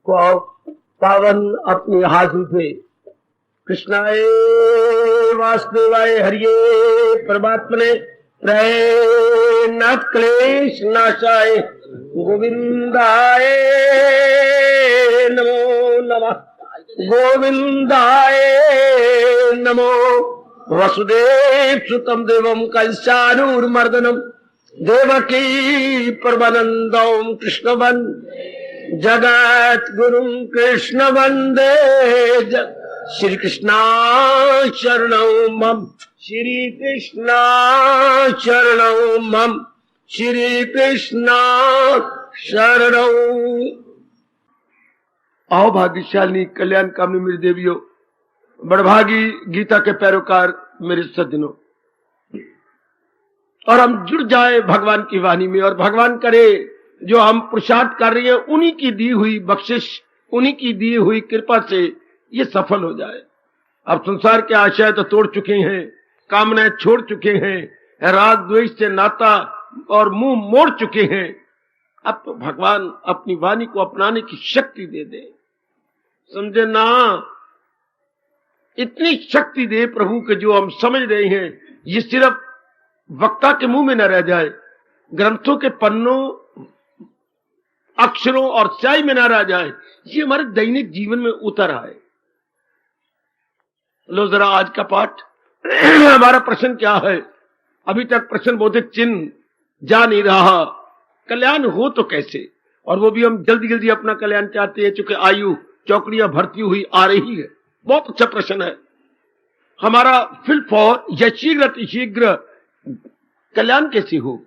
को पावन अपनी हाथों से कृष्णाय वासुदेवाय हरिये परमात्मने प्रणत क्लेश नाशाय गोविंदाय नमो नमः गोविंदाय नमो वसुदेव सुतम देवम कंसानूरमर्दनम देवकी परमानंदम कृष्ण जगत गुरु कृष्ण वंदे श्री कृष्णा शरणं मम श्री कृष्णा शरणं मम श्री कृष्णा शरणं। आओ भाग्यशाली कल्याण कामनी मेरी देवियों, बड़भागी गीता के पैरोकार मेरे सज्जनों, और हम जुड़ जाए भगवान की वाणी में, और भगवान करे जो हम पुरुषार्थ कर रही है उन्हीं की दी हुई बख्शिश, उन्हीं की दी हुई कृपा से ये सफल हो जाए। अब संसार के आशय तो तोड़ चुके हैं, कामनाएं छोड़ चुके हैं, राग द्वेष से नाता और मुंह मोड़ चुके हैं। अब तो भगवान अपनी वाणी को अपनाने की शक्ति दे दे, समझे ना, इतनी शक्ति दे प्रभु के जो हम समझ रहे हैं ये सिर्फ वक्ता के मुंह में न रह जाए, ग्रंथों के पन्नों अक्षरों और स्याही में न रह जाए, ये हमारे दैनिक जीवन में उतर आए। लो जरा आज का पाठ हमारा प्रश्न क्या है? अभी तक प्रश्न बोधिक चिन्ह जा नहीं रहा, कल्याण हो तो कैसे, और वो भी हम जल्दी जल्दी अपना कल्याण चाहते हैं, चूंकि आयु चौकड़ियां भरती हुई आ रही है। बहुत अच्छा प्रश्न है हमारा। फिल फॉर या शीघ्र कल्याण कैसे हो?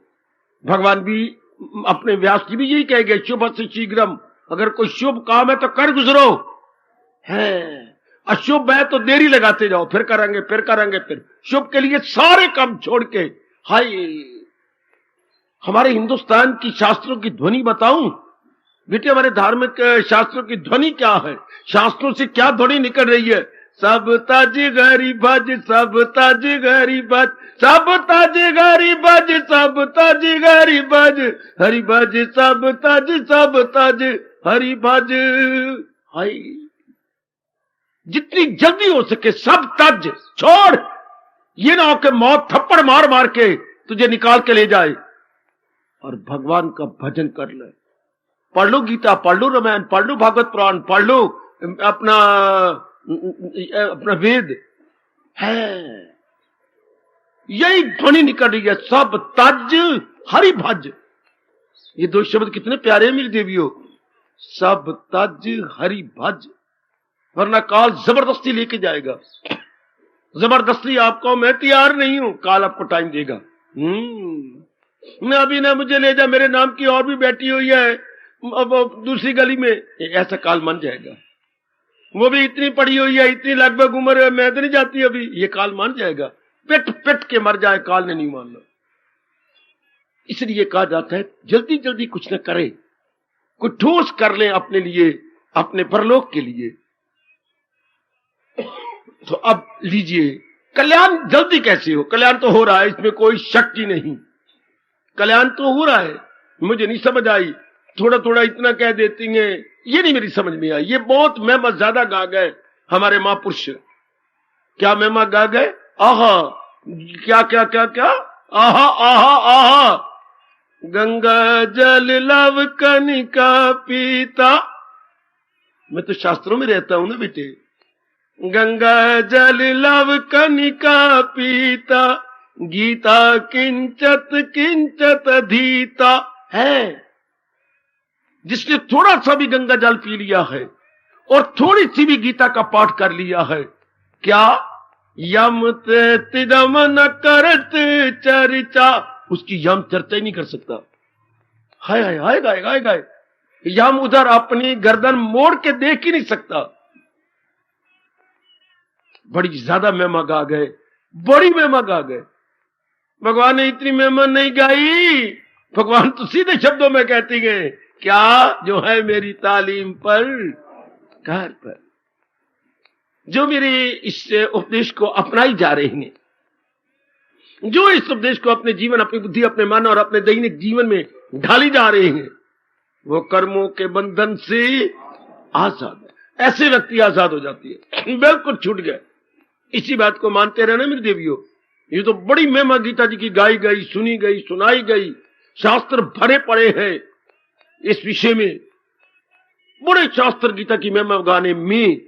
भगवान भी अपने व्यास जी भी यही कहेंगे, शुभ से शीघ्रम, अगर कोई शुभ काम है तो कर गुजरो, है अशुभ है तो देरी लगाते जाओ, फिर करेंगे फिर शुभ के लिए सारे काम छोड़ के। हाय, हमारे हिंदुस्तान की शास्त्रों की ध्वनि बताऊं बेटे, हमारे धार्मिक शास्त्रों की ध्वनि क्या है, शास्त्रों से क्या ध्वनि निकल रही है? सब तज गरी भज, सब तज गरी भज, सब तज गरी भज, सब तज गरी भज, हरि भज सब तज हरि भज। हाय, जितनी जल्दी हो सके सब तज छोड़, ये ना हो कि मौत थप्पड़ मार मार के तुझे निकाल के ले जाए, और भगवान का भजन कर ले। पढ़ लो गीता, पढ़ लो रामायण, पढ़ लो भागवत पुराण, पढ़ लो अपना वेद, है यही ध्वनि निकल रही है, सब तज हरि भज। ये दो शब्द कितने प्यारे हैं मेरी देवियों, सब तज हरि भज, वरना काल जबरदस्ती लेके जाएगा। जबरदस्ती आपको, मैं तैयार नहीं हूं, काल आपको टाइम देगा। मैं अभी ना, मुझे ले जा, मेरे नाम की और भी बैठी हुई है अब दूसरी गली में, ऐसा काल मान जाएगा। वो भी इतनी पड़ी हुई है, इतनी लगभग उम्र है, मैं तो नहीं जाती अभी, ये काल मान जाएगा। पिट पिट के मर जाए, काल ने नहीं मानना। इसलिए कहा जाता है जल्दी जल्दी कुछ न करे, कुछ ठोस कर ले अपने लिए, अपने परलोक के लिए। तो अब लीजिए, कल्याण जल्दी कैसे हो? कल्याण तो हो रहा है, इसमें कोई शक ही नहीं, कल्याण तो हो रहा है। मुझे नहीं समझ आई, थोड़ा थोड़ा इतना कह देती हैं, ये नहीं मेरी समझ में आई। ये बहुत महिमा ज्यादा गा गए हमारे महापुरुष। क्या महिमा गा गए? आहा, क्या क्या क्या क्या, आहा आहा आहा, गंगा जल लव कनिका पीता। मैं तो शास्त्रों में रहता हूं ना बेटे। गंगा जल लव कनिका पीता, गीता किंचत किंचत धीता। है जिसने थोड़ा सा भी गंगा जल पी लिया है और थोड़ी सी भी गीता का पाठ कर लिया है, क्या यम तिदम न करत चर्चा, उसकी यम चर्चा ही नहीं कर सकता। हाय हाय हाय गाय गाय गाय, यम उधर अपनी गर्दन मोड़ के देख ही नहीं सकता। बड़ी ज्यादा महिमा गा गए, बड़ी महिमा गा गए। भगवान ने इतनी महिमा नहीं गाई, भगवान तो सीधे शब्दों में कहती है, क्या जो है मेरी तालीम पर घर पर, जो मेरे इस उपदेश को अपनाई जा रहे हैं, जो इस उपदेश को अपने जीवन, अपनी बुद्धि, अपने मन और अपने दैनिक जीवन में ढाली जा रहे हैं, वो कर्मों के बंधन से आजाद है। ऐसे व्यक्ति आजाद हो जाती है, बिल्कुल छूट गए। इसी बात को मानते रहना मेरे देवियों। ये तो बड़ी महिमा गीता जी की गाई गई, सुनी गई, सुनाई गई, शास्त्र भरे पड़े हैं इस विषय में, बड़े शास्त्र गीता की महिमा गाने में।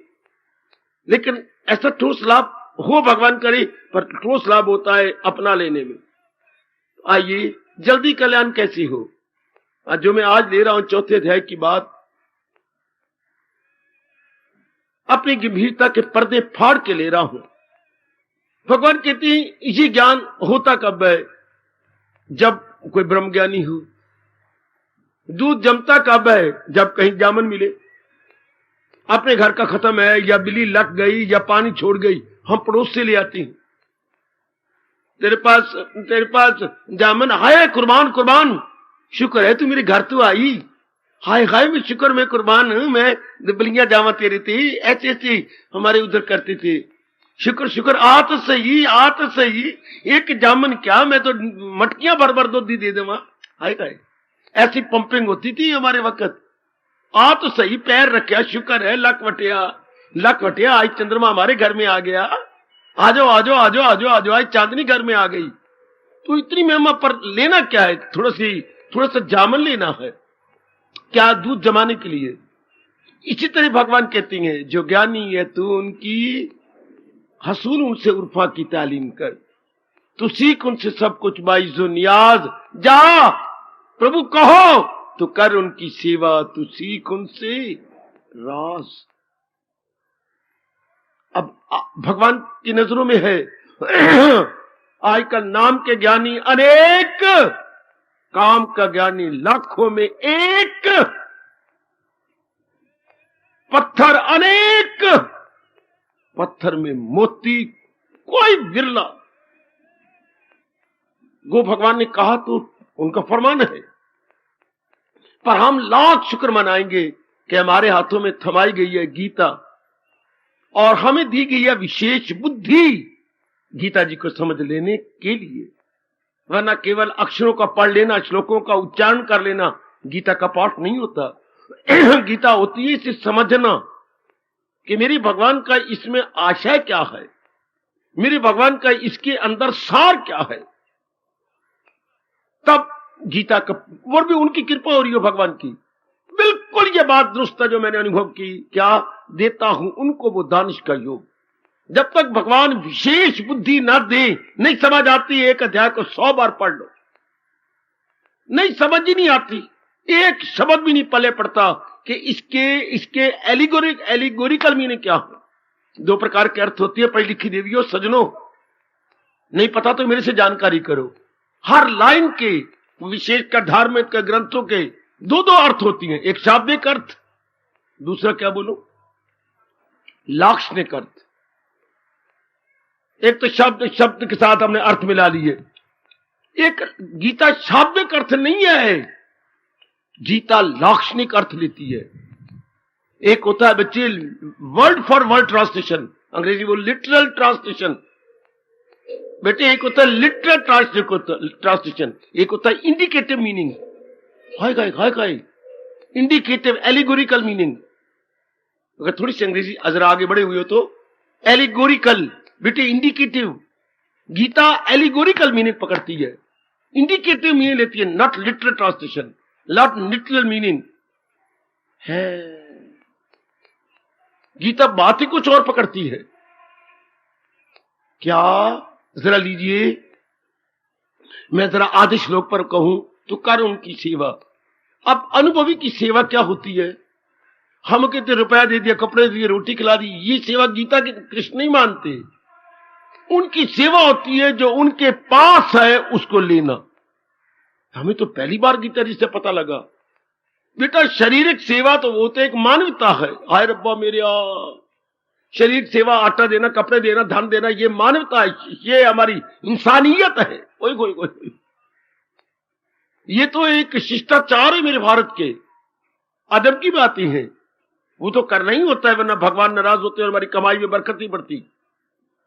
लेकिन ऐसा ठोस लाभ हो भगवान करे, पर ठोस लाभ होता है अपना लेने में। आइए, जल्दी कल्याण कैसी हो, जो मैं आज ले रहा हूं चौथे अध्याय की बात, अपनी गंभीरता के पर्दे फाड़ के ले रहा हूं। भगवान कहते हैं ये ज्ञान होता कब है? जब कोई ब्रह्म ज्ञानी हो। दूध जमता कब है? जब कहीं जामन मिले। अपने घर का खत्म है, या बिल्ली लग गई, या पानी छोड़ गई, हम पड़ोस से ले आते हैं। तेरे पास जामन, हाय कुर्बान कुर्बान, शुक्र है तू मेरे घर तो आई, हाय हाय मैं शुक्र, मैं कुर्बान हूं, मैं बिल्लियां जावा तेरे थी। ऐसे ऐसे हमारे उधर करते थे। शुक्र शुक्र, आ तो सही, एक जामन क्या, मैं तो मटकियां भर भर दूध दे देवा। हाय हाय, ऐसी पंपिंग होती थी हमारे वक्त। आ तो सही, पैर रखा, शुक्र है, लक वटिया, आज चंद्रमा हमारे घर में आ गया। आजो, आज चांदनी घर में आ गई। तो इतनी महिमा पर लेना क्या है? थोड़ा सा जामन लेना है क्या, दूध जमाने के लिए। इसी तरह भगवान कहते हैं जो ज्ञानी है तू उनकी हसूल उनसे उर्फा की तालीम कर, तू सीख उनसे सब कुछ बाइजो नियाज। जा प्रभु कहो तो कर उनकी सेवा, तू सीख उनसे राज। अब भगवान की नजरों में है आजकल नाम के ज्ञानी अनेक, काम का ज्ञानी लाखों में एक, पत्थर अनेक, पत्थर में मोती कोई बिरला। गो भगवान ने कहा तो उनका फरमान है, पर हम लाख शुक्र मनाएंगे कि हमारे हाथों में थमाई गई है गीता, और हमें दी गई है विशेष बुद्धि गीता जी को समझ लेने के लिए। वरना केवल अक्षरों का पढ़ लेना, श्लोकों का उच्चारण कर लेना गीता का पाठ नहीं होता। गीता होती है इसे समझना कि मेरे भगवान का इसमें आशय क्या है, मेरे भगवान का इसके अंदर सार क्या है। तब गीता का, और भी उनकी कृपा हो रही हो भगवान की। बिल्कुल ये बात दुरुस्त है जो मैंने अनुभव की, क्या देता हूं उनको वो दानिश का योग। जब तक भगवान विशेष बुद्धि न दे, नहीं समझ आती। एक अध्याय को 100 बार पढ़ लो, नहीं समझ ही नहीं आती, एक शब्द भी नहीं पले पड़ता कि इसके एलिगोरिकल मीनिंग क्या हो। 2 प्रकार के अर्थ होती है। पढ़ी लिखी देवियों सजनों, नहीं पता तो मेरे से जानकारी करो। हर लाइन के, विशेषकर धार्मिक ग्रंथों के 2 अर्थ होती हैं। एक शाब्दिक अर्थ, दूसरा क्या बोलो, लाक्षणिक अर्थ। एक तो शब्द के साथ हमने अर्थ मिला लिए। एक गीता शाब्दिक अर्थ नहीं है, गीता लाक्षणिक अर्थ लेती है। एक होता है बच्चे वर्ड फॉर वर्ड ट्रांसलेशन, अंग्रेजी वो लिटरल ट्रांसलेशन बेटे। एक होता है लिटरल ट्रांसलेशन, एक होता है इंडिकेटिव मीनिंग। हाय इंडिकेटिव एलिगोरिकल मीनिंग। अगर थोड़ी सी अंग्रेजी अजरा आगे बढ़े हुए हो तो एलिगोरिकल बेटे, इंडिकेटिव। गीता एलिगोरिकल मीनिंग पकड़ती है, इंडिकेटिव मीनिंग लेती है, not literal translation, not literal meaning है। गीता बात ही कुछ और पकड़ती है। क्या, जरा लीजिए, मैं जरा आधे श्लोक पर कहूं तो कर उनकी सेवा। अब अनुभवी की सेवा क्या होती है? हम कहते रुपया दे दिया, कपड़े दिए, रोटी खिला दी, ये सेवा गीता के कृष्ण नहीं मानते। उनकी सेवा होती है जो उनके पास है उसको लेना। हमें तो पहली बार गीता जी से पता लगा बेटा, शारीरिक सेवा तो वो तो एक मानवता है। हाय रब्बा मेरे, शरीर सेवा, आटा देना, कपड़े देना, धन देना, ये मानवता है, ये हमारी इंसानियत है। कोई ये तो एक शिष्टाचार है मेरे भारत के, अदब की बातें हैं। वो तो करना ही होता है, वरना भगवान नाराज होते हैं और हमारी कमाई में बरकत नहीं बढ़ती।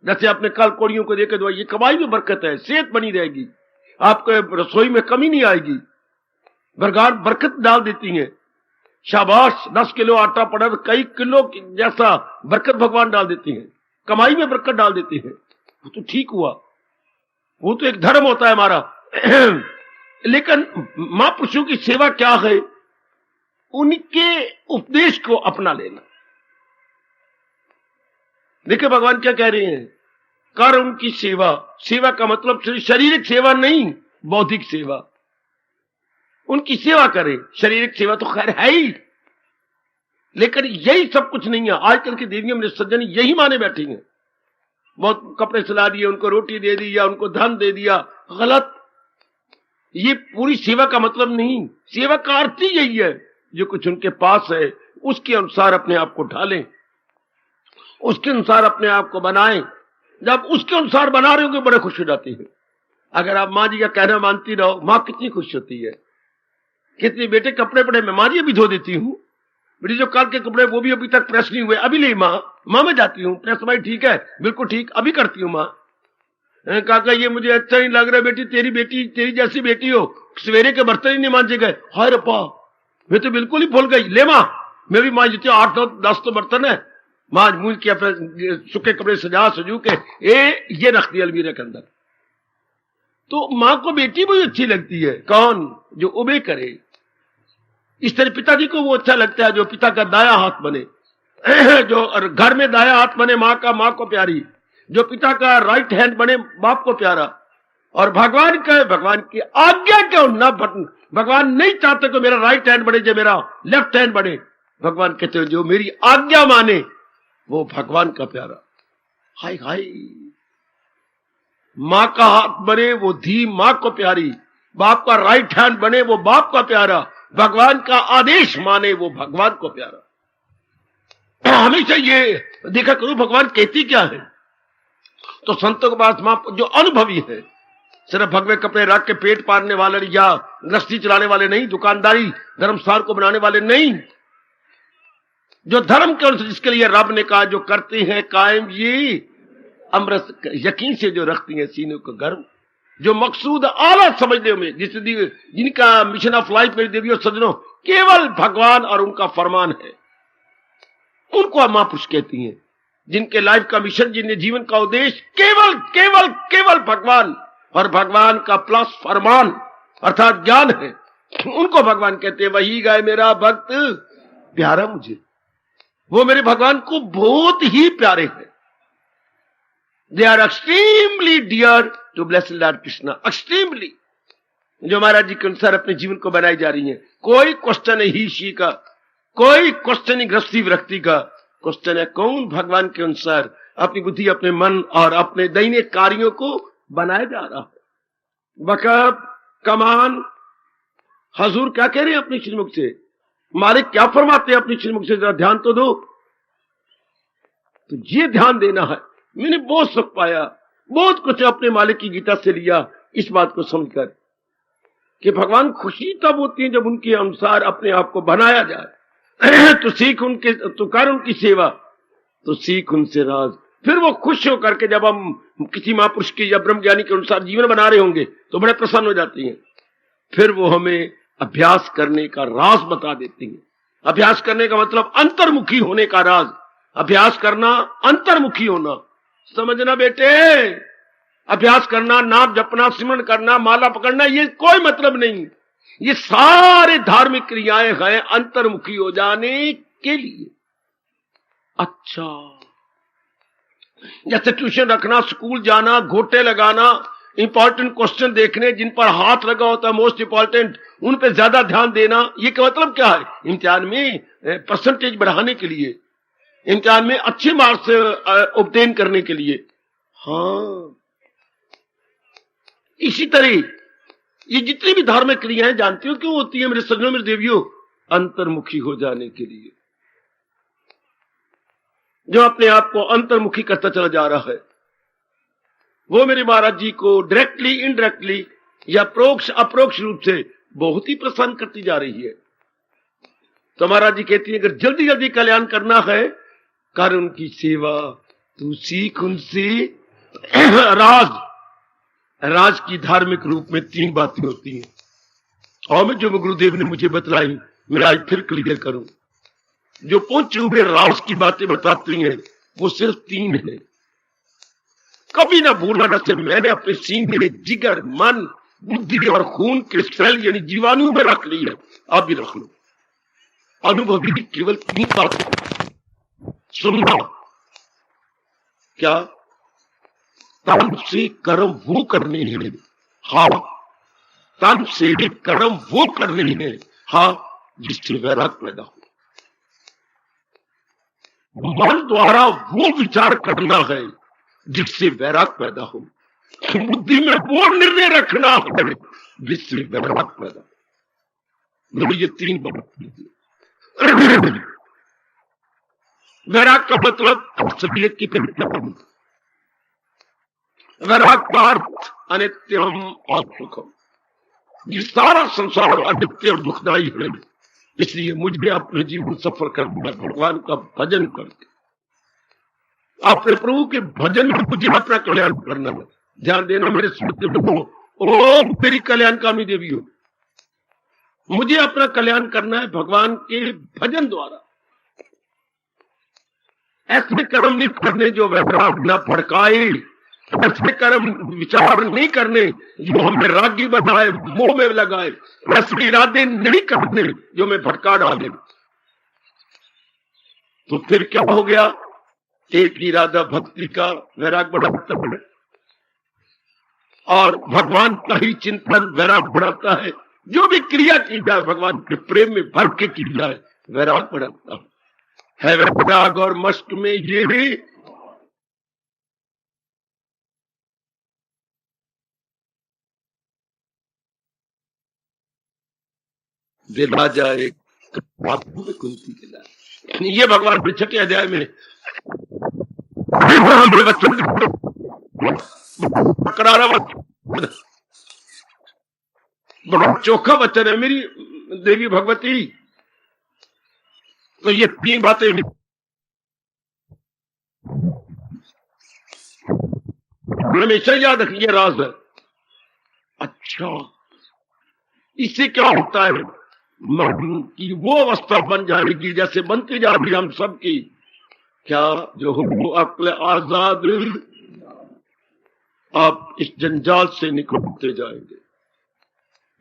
जैसे आपने कल कोड़ियों को देखे दो, ये कमाई में बरकत है, सेहत बनी रहेगी, आपको रसोई में कमी नहीं आएगी, बरकत डाल देती है। शाबाश, 10 किलो आटा पड़ा तो कई किलो जैसा बरकत भगवान डाल देते हैं, कमाई में बरकत डाल देते हैं। वो तो ठीक हुआ, वो तो एक धर्म होता है हमारा। लेकिन महापुरुषों की सेवा क्या है? उनके उपदेश को अपना लेना। देखिए भगवान क्या कह रहे हैं, कर उनकी सेवा। सेवा का मतलब सिर्फ शारीरिक सेवा नहीं, बौद्धिक सेवा। उनकी सेवा करें। शारीरिक सेवा तो खैर है ही, लेकिन यही सब कुछ नहीं है। आजकल की देवियों में सज्जन यही माने बैठी हैं, बहुत कपड़े सिला दिए, उनको रोटी दे दी या उनको धन दे दिया। गलत। ये पूरी सेवा का मतलब नहीं। सेवा का अर्थ ही यही है, जो कुछ उनके पास है उसके अनुसार अपने आप को ढालें, उसके अनुसार अपने आप को बनाएं। जब उसके अनुसार बना रहे होंगे बड़े खुश हो जाते हैं। अगर आप माँ जी का कहना मानती रहो, माँ कितनी खुश होती है। कितने बेटे कपड़े पड़े, मैं माँ जी अभी धो देती हूँ। मेरी जो कल के कपड़े वो भी अभी तक प्रेस नहीं हुए, अभी ले माँ मैं जाती हूँ प्रेस। भाई ठीक है, बिल्कुल ठीक, अभी करती हूँ माँ। काका ये मुझे अच्छा नहीं लग रहा, बेटी तेरी जैसी बेटी हो, सवेरे के बर्तन ही नहीं मांजे गए। हाय रप्पा, मैं तो बिल्कुल ही भूल गई। ले माँ, मैं भी माँ जीती हूँ, 8-9-10 तो बर्तन है। माँ मुझ के अपने सूखे कपड़े सजू के ये रख दिया अलमीरा के अंदर। तो माँ को बेटी भी अच्छी लगती है। कौन? जो ओबे करे। इस तरह पिताजी को वो अच्छा लगता है जो पिता का दाया हाथ बने, जो घर में दाया हाथ बने माँ का, माँ को प्यारी। जो पिता का राइट हैंड बने, बाप को प्यारा। और भगवान की आज्ञा क्यों ना, भगवान नहीं चाहते कि मेरा राइट हैंड बने, जो मेरा लेफ्ट हैंड बने। भगवान कहते हैं जो मेरी आज्ञा माने वो भगवान का प्यारा। हाय हाय, माँ का हाथ बने वो धी माँ को प्यारी, बाप का राइट हैंड बने वो बाप का प्यारा, भगवान का आदेश माने वो भगवान को प्यारा। हमेशा ये देखा करो भगवान कहती क्या है। तो संतों के पास मां जो अनुभवी है, सिर्फ भगवे कपड़े रख के पेट पालने वाले या गृहस्थी चलाने वाले नहीं, दुकानदारी धर्मस्थान को बनाने वाले नहीं, जो धर्म के अनुसार जिसके लिए रब ने कहा जो करते हैं कायम ये अमृत यकीन से जो रखती हैं सीने को गर्म, जो मकसूद आला समझने में जिनका मिशन ऑफ लाइफ मेरी देवियों सज्जनों केवल भगवान और उनका फरमान है, उनको महापुरुष कहती हैं। जिनके लाइफ का मिशन, जिनके जीवन का उद्देश्य केवल केवल केवल भगवान और भगवान का प्लस फरमान अर्थात ज्ञान है, उनको भगवान कहते हैं वही गाय मेरा भक्त प्यारा मुझे। वो मेरे भगवान को बहुत ही प्यारे हैं। They are extremely dear to blessed lord Krishna. Extremely, जो महाराज जी के अनुसार अपने जीवन को बनाई जा रही है। कोई क्वेश्चन है ही शी का, कोई क्वेश्चन नहीं गृहस्थी व्यक्ति का। क्वेश्चन है कौन भगवान के अनुसार अपनी बुद्धि, अपने मन और अपने दैनिक कार्यों को बनाया जा रहा है। वक़्त, कमान, हजूर क्या कह रहे हैं अपनी श्रीमुख से, मालिक क्या फरमाते हैं अपनी श्रीमुख से, जरा ध्यान तो दो। तो ये ध्यान देना है। मैंने बहुत सुख पाया, बहुत कुछ अपने मालिक की गीता से लिया, इस बात को समझकर कि भगवान खुशी तब होती है जब उनके अनुसार अपने आप को बनाया जाए। तो सीख उनके, तो कर उनकी सेवा, तो सीख उनसे राज। फिर वो खुश होकर के जब हम किसी महापुरुष की या ब्रह्म ज्ञानी के अनुसार जीवन बना रहे होंगे तो बड़े प्रसन्न हो जाती हैं। फिर वो हमें अभ्यास करने का राज बता देती हैं। अभ्यास करने का मतलब अंतर्मुखी होने का राज। अभ्यास करना, अंतर्मुखी होना। समझना बेटे, अभ्यास करना, नाम जपना, सिमरन करना, माला पकड़ना, ये कोई मतलब नहीं। ये सारे धार्मिक क्रियाएं हैं अंतर्मुखी हो जाने के लिए। अच्छा, जैसे ट्यूशन रखना, स्कूल जाना, घोटे लगाना, इंपॉर्टेंट क्वेश्चन देखने जिन पर हाथ लगा होता है मोस्ट इंपॉर्टेंट, उन पे ज्यादा ध्यान देना, ये का मतलब क्या है? इम्तिहान में परसेंटेज बढ़ाने के लिए, इम्तिहान में अच्छे मार्क्स ऑब्टेन करने के लिए। हाँ, इसी तरह ये जितनी भी धार्मिक क्रियाएं जानती हो क्यों होती है मेरे सज्जनों, मेरे देवियों? अंतर्मुखी हो जाने के लिए। जो अपने आप को अंतर्मुखी करता चला जा रहा है वो मेरे महाराज जी को डायरेक्टली, इनडायरेक्टली या प्रोक्ष अप्रोक्ष रूप से बहुत ही प्रसन्न करती जा रही है। तो महाराज जी कहती है अगर जल्दी जल्दी कल्याण करना है कर उनकी सेवा, तू सीख उनसे राज। राज की धार्मिक रूप में 3 बातें होती हैं और जो गुरुदेव ने मुझे बतलाई मैं आज फिर क्लियर करूं, जो पहुंचे हुए राज की बातें बताती हैं वो सिर्फ 3 है। कभी ना भूलना से मैंने अपने सीने, जिगर, मन, बुद्धि और खून के सेल यानी जीवाणु में रख ली है। आप भी रख लो। अनुभव की केवल 3 बातें सुनना। क्या? तन से कर्म वो करने हैं, हाँ। तन से कर्म वो करने हैं, हाँ, जिससे वैराग पैदा हो। मन द्वारा वो विचार करना है जिससे वैराग पैदा हो। बुद्धि में वो निर्णय रखना है जिससे वैराग पैदा हो। ये 3 बात। वैराग का मतलब असलियत की परिणाम। वैराग का अर्थ अनित्यम और सुखम। ये सारा संसार अनित्य और दुखदायी है, इसलिए मुझे अपने जीवन सफल करना है भगवान का भजन करके। अपने प्रभु के भजन में मुझे अपना कल्याण करना है। ध्यान देना मेरे ओ मेरी कल्याणकामी देवी हो, मुझे अपना कल्याण करना है भगवान के भजन द्वारा। ऐसे कर्म नहीं करने जो वैराग न भड़काए, ऐसे कर्म विचार नहीं करने जो हमें रागी बनाए, मोह में लगाए, ऐसे इरादे नहीं करने जो हमें भटका डाले। तो फिर क्या हो गया? एक इरादा भक्ति का वैराग बढ़ाता है और भगवान का ही चिंतन वैराग बढ़ाता है। जो भी क्रिया की जाए भगवान के प्रेम में भर के की जाए वैराग बढ़ाता है। वैराग और मस्त में ये भी राजा एक कुंती के लाए। ये भगवान के 6 अध्याय में करारा बड़ा चोखा वचन है मेरी देवी भगवती। तो ये 3 बातें हमेशा याद रखिए, राज है। अच्छा, इससे क्या होता है कि वो अवस्था बन जाएगी जैसे बनती जा रही हम सबकी। क्या? जो हो अक्ल आजाद, आप इस जंजाल से निकलते जाएंगे।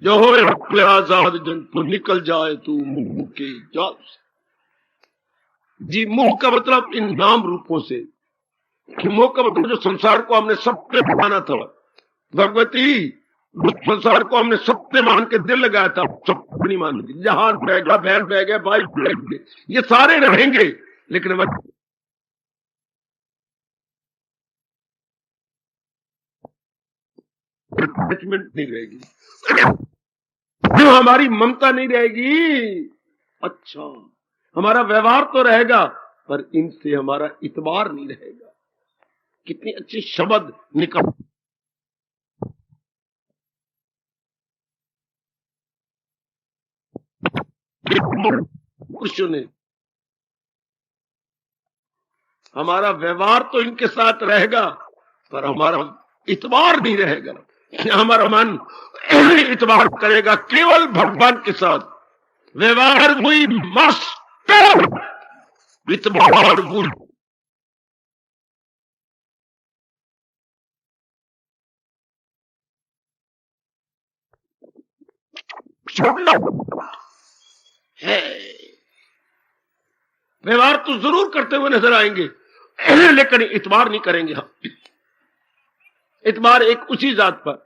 जो हो अक्ल आजाद तो निकल जाए तू मुंह के जाल से। जी, मोह का मतलब इन नाम रूपों से। मोह का मतलब जो संसार को हमने सबसे माना था भगवती, संसार को हमने सबसे मान के दिल लगाया था, सब नहीं मानेंगे। जहान बह गया, बहन बह गया, भाई बह गए, ये सारे रहेंगे लेकिन अटैचमेंट नहीं रहेगी, जो हमारी ममता नहीं रहेगी। अच्छा, हमारा व्यवहार तो रहेगा पर इनसे हमारा इतबार नहीं रहेगा। कितनी अच्छी शब्द निकल पुरुषों ने। हमारा व्यवहार तो इनके साथ रहेगा पर हमारा इतबार नहीं रहेगा। हमारा मन इतबार करेगा केवल भगवान के साथ। व्यवहार हुई मास्टर, इतबार हुई छोड़ना है। व्यवहार तो जरूर करते हुए नजर आएंगे लेकिन इतबार नहीं करेंगे हम। इतबार एक उसी जात पर।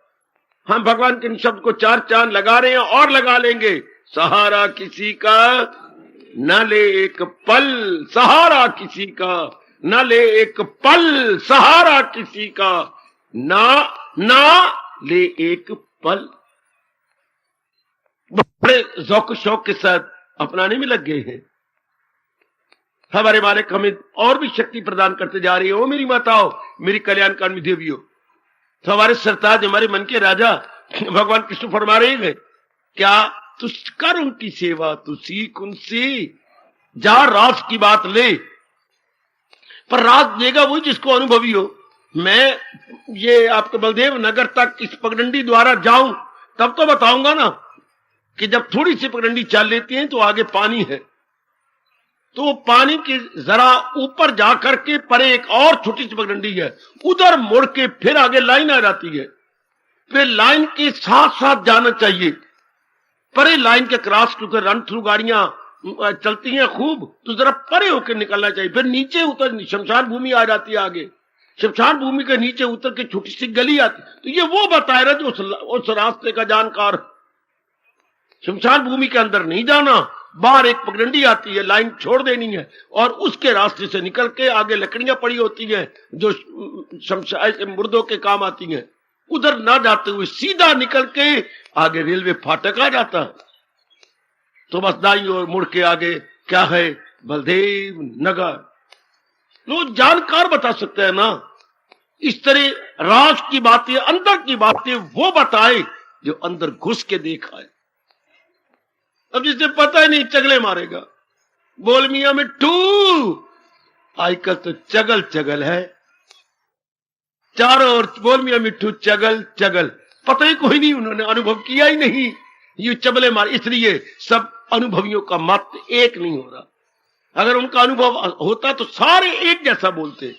हम भगवान के शब्द को 4 चांद लगा रहे हैं और लगा लेंगे। सहारा किसी का न ले एक पल, सहारा किसी का न ले एक पल, सहारा किसी का ना ले एक पल। बड़े ज़ौक शौक के साथ अपनाने में लग गए हैं। हमारे मालिक हमें और भी शक्ति प्रदान करते जा रही है। ओ मेरी माताओं, मेरी कल्याणकामी देवियों, तो हमारे सरताज, हमारे मन के राजा भगवान कृष्ण फरमा रहे हैं, क्या तू कर उनकी सेवा, तू सीख उनसे, जा राज की बात ले। पर राज देगा वही जिसको अनुभवी हो। मैं ये आपके बलदेव नगर तक इस पगडंडी द्वारा जाऊं तब तो बताऊंगा ना। कि जब थोड़ी सी पगडंडी चल लेती है तो आगे पानी है, तो पानी के जरा ऊपर जाकर के परे एक और छोटी सी पगडंडी है, उधर मुड़ के फिर आगे लाइन आ जाती है। फिर लाइन के साथ साथ जाना चाहिए, परे लाइन के क्रॉस, क्योंकि रन थ्रू गाड़ियां चलती हैं खूब, तो जरा परे होकर निकलना चाहिए। फिर नीचे उतर शमशान भूमि आ जाती है आगे, शमशान भूमि के नीचे उतर के छोटी सी गली आती, तो ये वो बताया रहा जो उस रास्ते का जानकार। शमशान भूमि के अंदर नहीं जाना, बाहर एक पगडंडी आती है, लाइन छोड़ देनी है और उसके रास्ते से निकल के आगे लकड़ियां पड़ी होती हैं जो शमशान मुर्दों के काम आती हैं, उधर ना जाते हुए सीधा निकल के आगे रेलवे फाटक आ जाता है। तो बस दाई और मुड़ के आगे क्या है, बलदेव नगर। लोग जानकार बता सकते हैं ना। इस तरह राज की बातें, अंदर की बातें वो बताए जो अंदर घुस के देखा है। अब जिसे पता ही नहीं चगले मारेगा, बोल मियां मिट्टू। आजकल तो चगल चगल है, चारों ओर बोल मियां मिट्टू चगल चगल, पता ही कोई नहीं, उन्होंने अनुभव किया ही नहीं, ये चबले मार। इसलिए सब अनुभवियों का मत एक नहीं हो रहा। अगर उनका अनुभव होता तो सारे एक जैसा बोलते।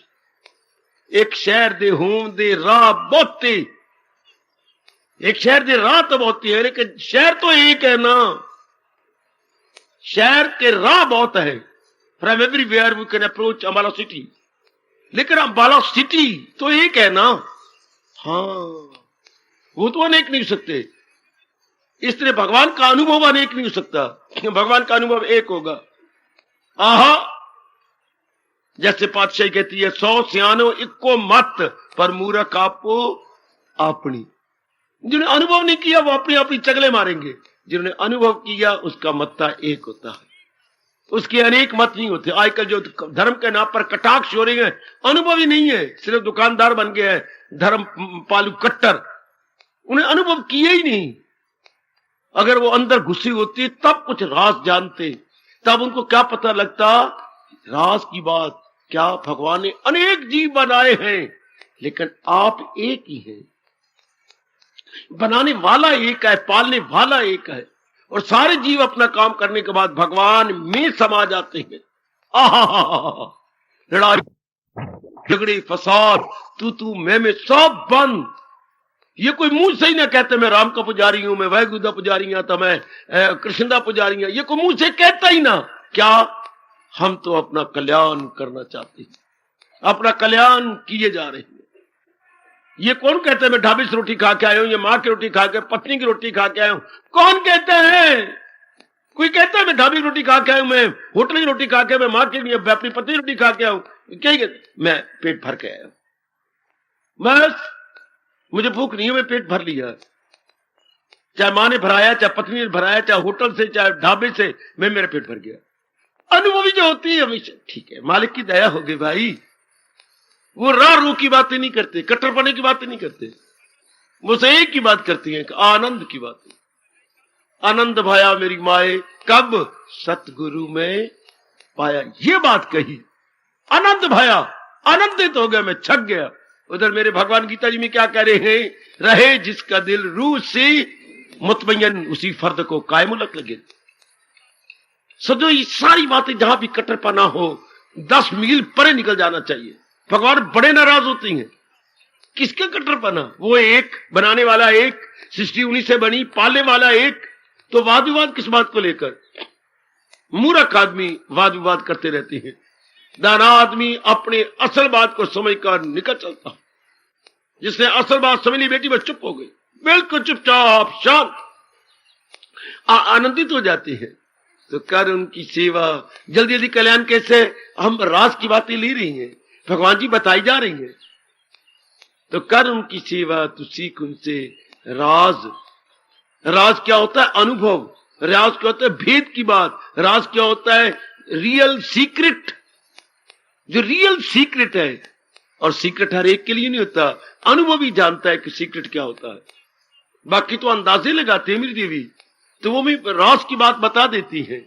एक शहर दे होम दे राह बहुते, एक शहर दे राह तो बहुत है, लेकिन शहर तो एक है ना। शहर के राह बहुत है, from everywhere we can approach Ambala city, लेकिन अंबाला सिटी तो एक है ना। हाँ, वो तो अनेक नहीं हो सकते। इस तरह भगवान का अनुभव अनेक नहीं हो सकता, भगवान का अनुभव एक होगा। आहा, जैसे पातशाही कहती है, 100 सियानो इक्को मत पर मूर्ख आपो अपनी। जिन्होंने अनुभव नहीं किया वो अपनी अपनी चगले मारेंगे, जिन्होंने अनुभव किया उसका मत्ता एक होता है, उसके अनेक मत नहीं होते। आजकल जो धर्म के नाम पर कटाक्ष हो रहे हैं, अनुभव ही नहीं है, सिर्फ दुकानदार बन गए हैं धर्म पालू कट्टर, उन्हें अनुभव किए ही नहीं। अगर वो अंदर घुसी होती तब कुछ राज जानते, तब उनको क्या पता लगता राज की बात क्या। भगवान ने अनेक जीव बनाए हैं, लेकिन आप एक ही हैं। बनाने वाला एक है, पालने वाला एक है, और सारे जीव अपना काम करने के बाद भगवान में समा जाते हैं। आहा, लड़ाई झगड़े फसाद तू मैं सब बंद। ये कोई मुंह से ही ना कहते मैं राम का पुजारी हूं, मैं वाहिगुरु का पुजारी हूं, तो मैं कृष्ण का पुजारी हूं, ये कोई मुंह से कहता ही ना। क्या, हम तो अपना कल्याण करना चाहते हैं, अपना कल्याण किए जा रहे हैं। ये कौन कहता है मैं ढाबे से रोटी खा के आया हूं, ये माँ की रोटी खा के, पत्नी की रोटी खा के आया हूं? कौन कहता है? कोई कहता है मैं ढाबे की रोटी खा के आया हूं, मैं होटल की रोटी खा के, मैं माँ की अपनी पत्नी की रोटी खा के आया हूं? क्या कहता? मैं पेट भर के आया हूं, बस मुझे भूख नहीं है, मैं पेट भर लिया। चाहे माँ ने भराया, चाहे पत्नी ने भराया, चाहे होटल से, चाहे ढाबे से, मैं मेरा पेट भर गया। अनुभवी जो होती है हमेशा ठीक है, मालिक की दया होगी भाई। वो राह रू की बातें नहीं करते, कट्टरपने की बातें नहीं करते, वो से एक की बात करती हैं, आनंद की बातें। आनंद भाया मेरी माए कब सतगुरु में पाया, ये बात कही। आनंद भाया, आनंदित हो गया, मैं छक गया। उधर मेरे भगवान गीता जी में क्या कह रहे हैं, रहे जिसका दिल रूह से मुतमय्यन उसी फर्द को कायमुलक लगे। सदो ये सारी बातें जहां भी कट्टरपना हो 10 मील परे निकल जाना चाहिए। भगवान बड़े नाराज होती हैं, किसका कट्टरपना? वो एक बनाने वाला एक, सृष्टि उन्हीं से बनी, पालने वाला एक, तो वाद विवाद किस बात को लेकर? मूर्ख आदमी वाद विवाद करते रहते हैं, दाना आदमी अपने असल बात को समझकर निकल चलता। जिसने असल बात समझ ली बेटी, बस चुप हो गई, बिल्कुल चुपचाप शांत, आनंदित हो जाती है। तो कर उनकी सेवा। जल्दी जल्दी कल्याण कैसे? हम राज की बातें ले रही हैं, भगवान जी बताई जा रही हैं, तो कर उनकी सेवा, तू सीख उनसे राज। राज क्या होता है? अनुभव। राज क्या होता है? भेद की बात। राज क्या होता है? Real secret. जो रियल सीक्रेट है, और सीक्रेट हर एक के लिए नहीं होता, अनुभवी जानता है कि सीक्रेट क्या होता है। बाकी तो अंदाजे लगाते हैं मेरी देवी, तो वो भी राज की बात बता देती है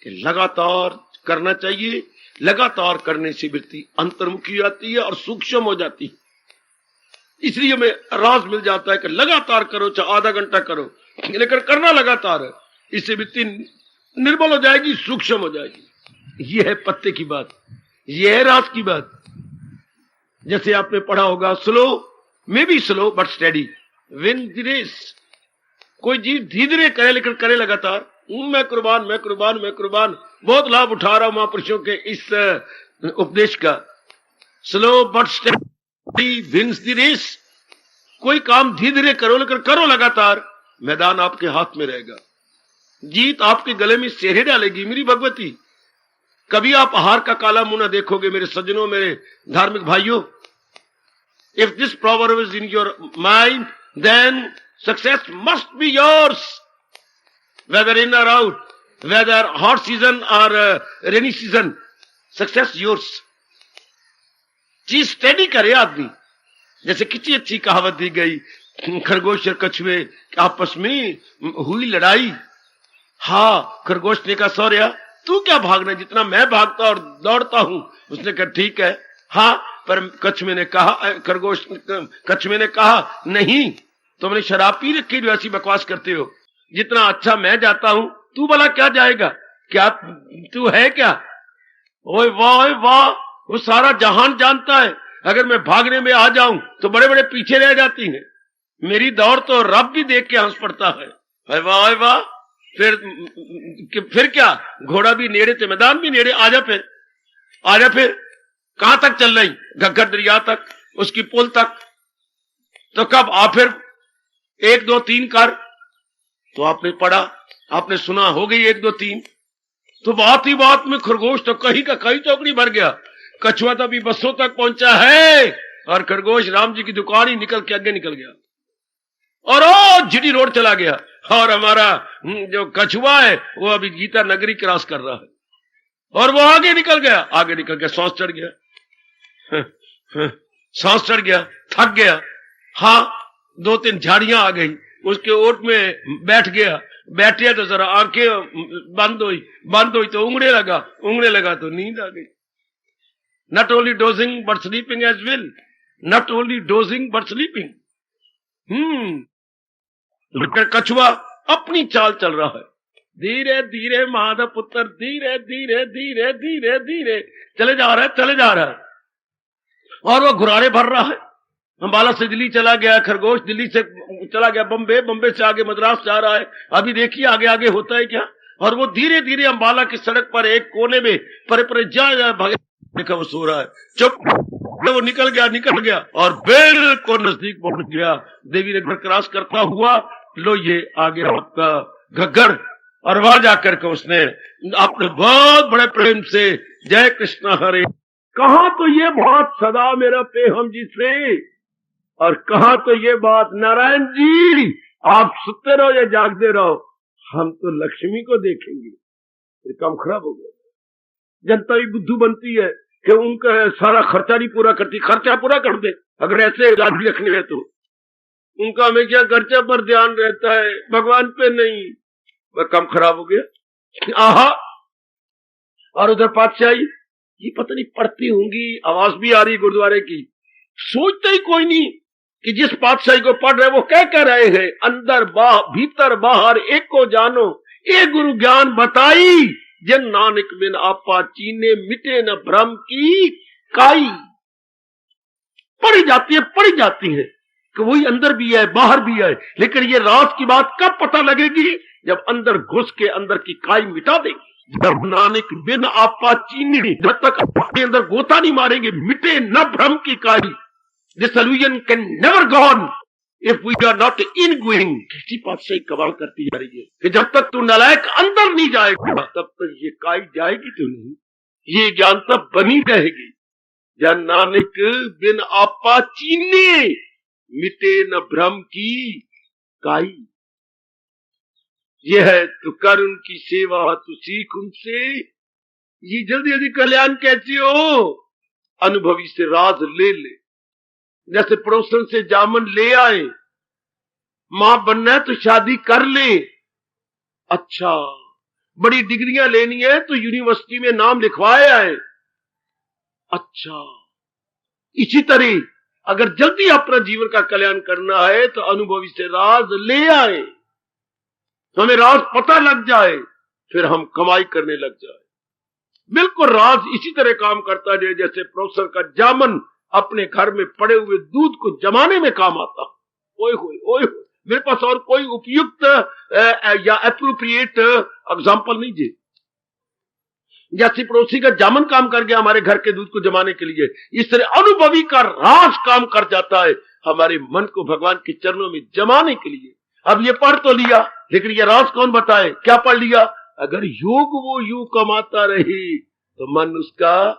कि लगातार करना चाहिए। लगातार करने से वृत्ति अंतर्मुखी आती है और सूक्ष्म हो जाती है। इसलिए हमें राज मिल जाता है कि लगातार करो, चाहे आधा घंटा करो, लेकिन करना लगातार है। इससे वित्ती निर्बल हो जाएगी, सूक्ष्म हो जाएगी। यह है पत्ते की बात, यह है रात की बात। जैसे आपने पढ़ा होगा, slow may be slow but steady win the race. कोई चीज धीरे धीरे करे लेकिन करे लगातार। मैं कुर्बान, मैं कुर्बान, मैं कुर्बान, बहुत लाभ उठा रहा हूं महापुरुषों के इस उपदेश का। Slow but steady wins the race. कोई काम धीरे धीरे करो लेकिन करो लगातार, मैदान आपके हाथ में रहेगा, जीत आपके गले में सेहरे डालेगी मेरी भगवती। कभी आप हार का काला मुंह ना देखोगे मेरे सज्जनों, मेरे धार्मिक भाइयों। If this proverb is in your mind, then success must be yours, whether in or out, whether hot season or rainy season, success yours। चीज स्टडी करे आदमी। जैसे कितनी अच्छी कहावत दी गई, खरगोश और कछुए आपस में हुई लड़ाई। हाँ, खरगोश ने कहा सौर्या तू क्या भागना, जितना मैं भागता और दौड़ता हूं। उसने कहा ठीक है। हाँ, पर कछुए ने कहा नहीं, तुमने शराब पी रखी जो ऐसी बकवास करते हो। जितना अच्छा मैं जाता हूं तू भला क्या जाएगा, क्या तू है क्या। ओए वाह, ओए वाह, वो सारा जहान जानता है अगर मैं भागने में आ जाऊं तो बड़े बड़े पीछे रह जाती हैं। मेरी दौड़ तो रब भी देख के हंस पड़ता है। ओए वाह, ओए वाह। फिर क्या, घोड़ा भी नेड़े थे, मैदान भी नेड़े, आजा फिर कहां तक चल रही, घग्गर दरिया तक, उसकी पुल तक। तो कब आ फिर 1 2 3 कर। तो आपने पढ़ा, आपने सुना, हो गई 1 2 3। तो बात ही बात में खरगोश तो कहीं का कहीं चौकड़ी भर गया। कछुआ तो अभी बसों तक पहुंचा है और खरगोश राम जी की दुकान ही निकल के आगे निकल गया और ओ जीटी रोड चला गया। और हमारा जो कछुआ है वो अभी गीता नगरी क्रॉस कर रहा है और वो आगे निकल गया, सांस चढ़ गया, थक गया। हाँ, 2 3 झाड़ियां आ गई, उसके ओट में बैठ गया। बैठे तो जरा आंखें बंद हुई तो उंगने लगा तो नींद आ गई। Not only dozing but sleeping as well, not only dozing but sleeping. कछुआ अपनी चाल चल रहा है, धीरे धीरे माधव पुत्र, धीरे धीरे धीरे धीरे धीरे चले जा रहा है और वो घुराने भर रहा है। अंबाला से दिल्ली चला गया खरगोश, दिल्ली से चला गया बम्बे, बम्बे से आगे मद्रास जा रहा है। अभी देखिए आगे आगे होता है क्या। और वो धीरे धीरे अंबाला की सड़क पर एक कोने में परे जा भागे, देखा वो सो रहा है, चुप। वो निकल गया और बिल्कुल नजदीक पहुंच गया। देवी ने घर क्रॉस करता हुआ, लो ये आ गया आपका घग्गर। और वहां जाकर के उसने अपने बहुत बड़े प्रेम से जय कृष्ण हरे कहा, तो ये बात सदा मेरा पेहम जी से, और कहा तो ये बात नारायण जी आप सुते रहो या जागते रहो, हम तो लक्ष्मी को देखेंगे। फिर काम खराब हो गया। जनता भी बुद्धू बनती है कि उनका सारा खर्चा नहीं पूरा करती, खर्चा पूरा कर दे अगर ऐसे गाड़ी रखनी है तो। उनका हमेशा खर्चा पर ध्यान रहता है, भगवान पे नहीं। वह काम खराब हो गया। आहा, और उधर पातशाही, ये पता नहीं पढ़ती होंगी, आवाज भी आ रही गुरुद्वारे की। सोचते ही कोई नहीं कि जिस पातशाही को पढ़ रहे वो क्या कह रहे हैं, अंदर भीतर बाहर एक को जानो, एक गुरु ज्ञान बताई, जन नानक बिन आपा चीने, मिटे न भ्रम की काई। पढ़ी जाती है कि वही अंदर भी है बाहर भी है, लेकिन ये राज की बात कब पता लगेगी, जब अंदर घुस के अंदर की काई मिटा देगी। जब नानक बिन आपा चीने, जब तक अपने अंदर गोता नहीं मारेंगे, मिटे न भ्रम की काई। This illusion can never gone if we are not ingoing। किसी बात से कमाल करती जा रही है कि जब तक तू नालायक अंदर नहीं जाएगा तब तक ये काई जाएगी तो नहीं, ये ज्ञान तब बनी रहेगी। जन नानक बिन आपा चीने, मिटे न भ्रम की काई। ये है तो कर उनकी सेवा, तू सीख उनसे। ये जल्दी जल्दी कल्याण कैसी हो, अनुभवी से राज ले ले। जैसे पड़ोसन से जामन ले आए, मां बनना है तो शादी कर ले। अच्छा, बड़ी डिग्रियां लेनी है तो यूनिवर्सिटी में नाम लिखवाए आए। अच्छा, इसी तरह अगर जल्दी अपना जीवन का कल्याण करना है तो अनुभवी से राज ले आए। हमें राज पता लग जाए, फिर हम कमाई करने लग जाए। बिल्कुल राज इसी तरह काम करता है जैसे प्रोफेसर का जामन अपने घर में पड़े हुए दूध को जमाने में काम आता। ओए होए ओए होए, मेरे पास और कोई उपयुक्त या एप्रोप्रिएट एग्जाम्पल नहीं जी। जैसे पड़ोसी का जामन काम कर गया हमारे घर के दूध को जमाने के लिए, इस तरह अनुभवी का राज काम कर जाता है हमारे मन को भगवान के चरणों में जमाने के लिए। अब ये पढ़ तो लिया, लेकिन ये राज कौन बताए? क्या पढ़ लिया? अगर योग वो यूं कमाता रहे तो मन उसका,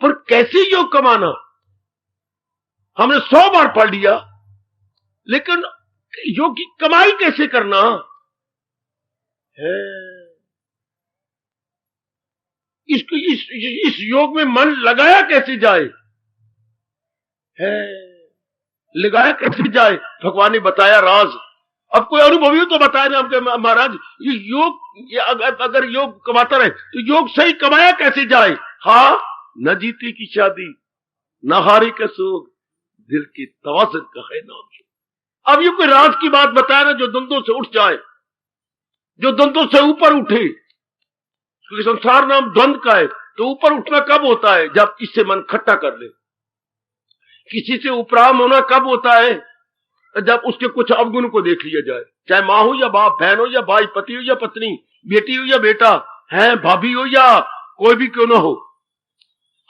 पर कैसे योग कमाना? हमने 100 बार पढ़ लिया, लेकिन योग की कमाई कैसे करना है? इसको इस योग में मन लगाया कैसे जाए है? लगाया कैसे जाए? भगवान ने बताया राज। अब कोई अनुभवी हो तो बताया ना हमके महाराज, ये योग अगर योग कमाता रहे तो योग सही कमाया कैसे जाए? हाँ, न जीते की शादी न हारे का सोग, दिल की तवाज़ुन का है नाम। अब ये कोई राज की बात बताया ना जो द्वंद्वों से उठ जाए, जो द्वंद्वों से ऊपर उठे, क्योंकि संसार नाम द्वंद्व का है। तो ऊपर उठना कब होता है? जब इससे मन खट्टा कर ले। किसी से उपराम होना कब होता है? जब उसके कुछ अवगुण को देख लिया जाए, चाहे माँ हो या बाप, बहन हो या भाई, पति हो या पत्नी, बेटी हो या बेटा, है भाभी हो या कोई भी क्यों ना हो।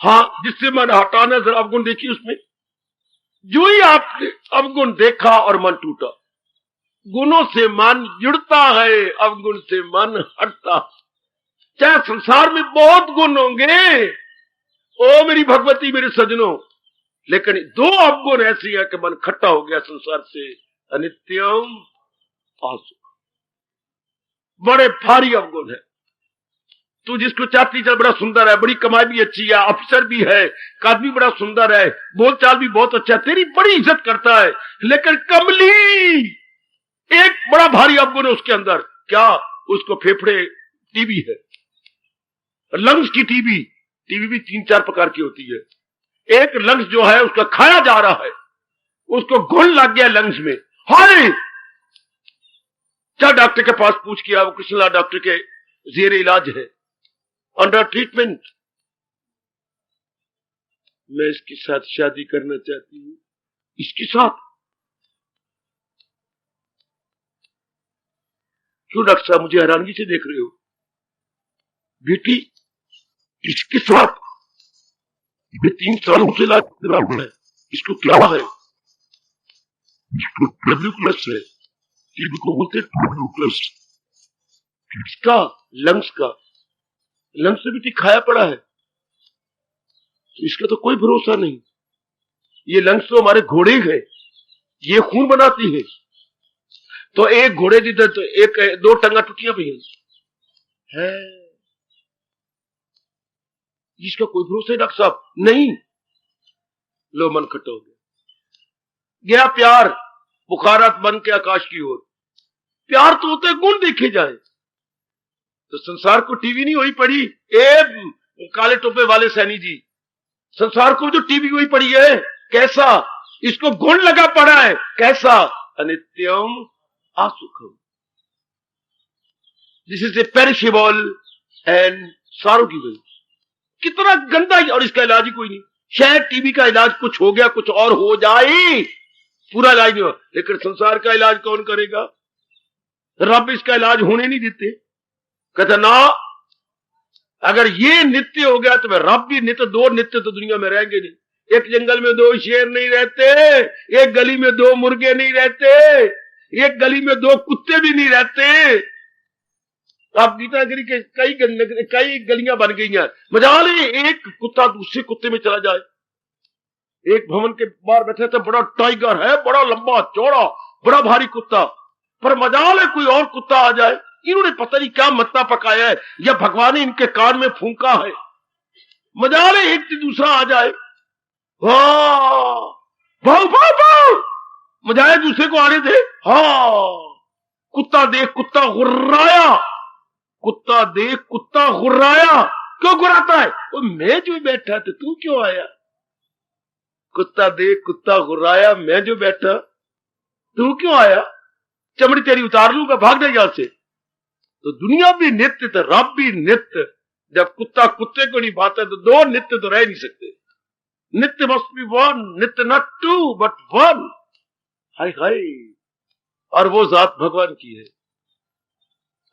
हाँ, जिससे मन हटाना, जरा अवगुण देखिए उसमें। जो ही आपने अवगुण देखा और मन टूटा। गुणों से मन जुड़ता है, अवगुण से मन हटता। चाहे संसार में बहुत गुण होंगे, ओ मेरी भगवती, मेरे सजनों, लेकिन 2 अवगुण ऐसी है कि मन खट्टा हो गया संसार से। अनित्यम आसुख, बड़े भारी अवगुण है। तू जिसको चाहती चल बड़ा सुंदर है, बड़ी कमाई भी अच्छी है, अफसर भी है, कद भी बड़ा सुंदर है, बोलचाल भी बहुत अच्छा है, तेरी बड़ी इज्जत करता है, लेकिन कमली एक बड़ा भारी अवगुण है उसके अंदर। क्या? उसको फेफड़े टीबी है, लंग्स की टीबी। टीबी भी 3-4 प्रकार की होती है। एक लंग्स जो है उसका खाया जा रहा है, उसको घुन लग गया लंग्स में। हाय, क्या डॉक्टर के पास पूछ किया, वो कृष्णलाल डॉक्टर के जेरे इलाज है, अंडर ट्रीटमेंट। मैं इसके साथ शादी करना चाहती हूं। इसके साथ? क्यों डॉक्टर साहब मुझे हैरानगी से देख रहे हो? बेटी, इसके साथ? ये 3 सालों से इलाज करा हुआ है, इसको क्या है? इसको डब्ल्यू प्लस है, टीबी को बोलते डब्ल्यू प्लस। इसका लंग्स का, लंग्स से भी खाया पड़ा है, तो इसका तो कोई भरोसा नहीं। ये लंग्स तो हमारे घोड़े हैं, ये खून बनाती है। तो एक घोड़े जिधर तो एक 2 टंगा टूटियां भी है। इसका कोई भरोसा है डॉक्टर साहब? नहीं। लो, मन खट्टा हो गया प्यार बुखारात बन के आकाश की ओर। प्यार तो होते गुण देखे जाए। तो संसार को टीवी नहीं हुई पड़ी, ए काले टोपे वाले सैनी जी, संसार को जो टीवी हुई पड़ी है, कैसा? इसको गुण लगा पड़ा है, कैसा? अनित्यम आसुखम, this is a perishable and सॉरोगिबल। कितना गंदा, और इसका इलाज ही कोई नहीं। शायद टीबी का इलाज कुछ हो गया, कुछ और हो जाए, पूरा इलाज नहीं हो, लेकिन संसार का इलाज कौन करेगा? रब इसका इलाज होने नहीं देते। कहते ना, अगर ये नित्य हो गया तो मैं रब भी नित्य। 2 नित्य तो दुनिया में रहेंगे नहीं। एक जंगल में 2 शेर नहीं रहते, एक गली में 2 मुर्गे नहीं रहते, एक गली में 2 कुत्ते भी नहीं रहते। आप गीतागिरी के कई गलियां बन गई हैं। मजाल है एक कुत्ता दूसरे कुत्ते में चला जाए। एक भवन के बाहर बैठे थे, बड़ा टाइगर है, बड़ा लंबा चौड़ा, बड़ा भारी कुत्ता, पर मजाल है कोई और कुत्ता आ जाए। इन्होंने पता नहीं क्या मत्ता पकाया है, या भगवान ने इनके कान में फूंका है। मजाल है एक से दूसरा आ जाए, भाव भाव भाव, मजाल दूसरे को आने दे। कुत्ता देख कुत्ता गुर्राया, कुत्ता देख कुत्ता गुर्राया। क्यों गुर्राता है? वो मैं जो बैठा था, तू क्यों आया? कुत्ता देख कुत्ता गुर्राया, मैं जो बैठा, तू क्यों आया? चमड़ी तेरी उतार लूंगा, भाग जा यहां से। तो दुनिया भी नित्य तो रब भी नित्य। जब कुत्ता कुत्ते को नहीं भाता तो दो नित्य तो रह नहीं सकते। नित्य मस्ट बी वन, नित्य नॉट टू बट वन। हाय हाय, और वो जात भगवान की है।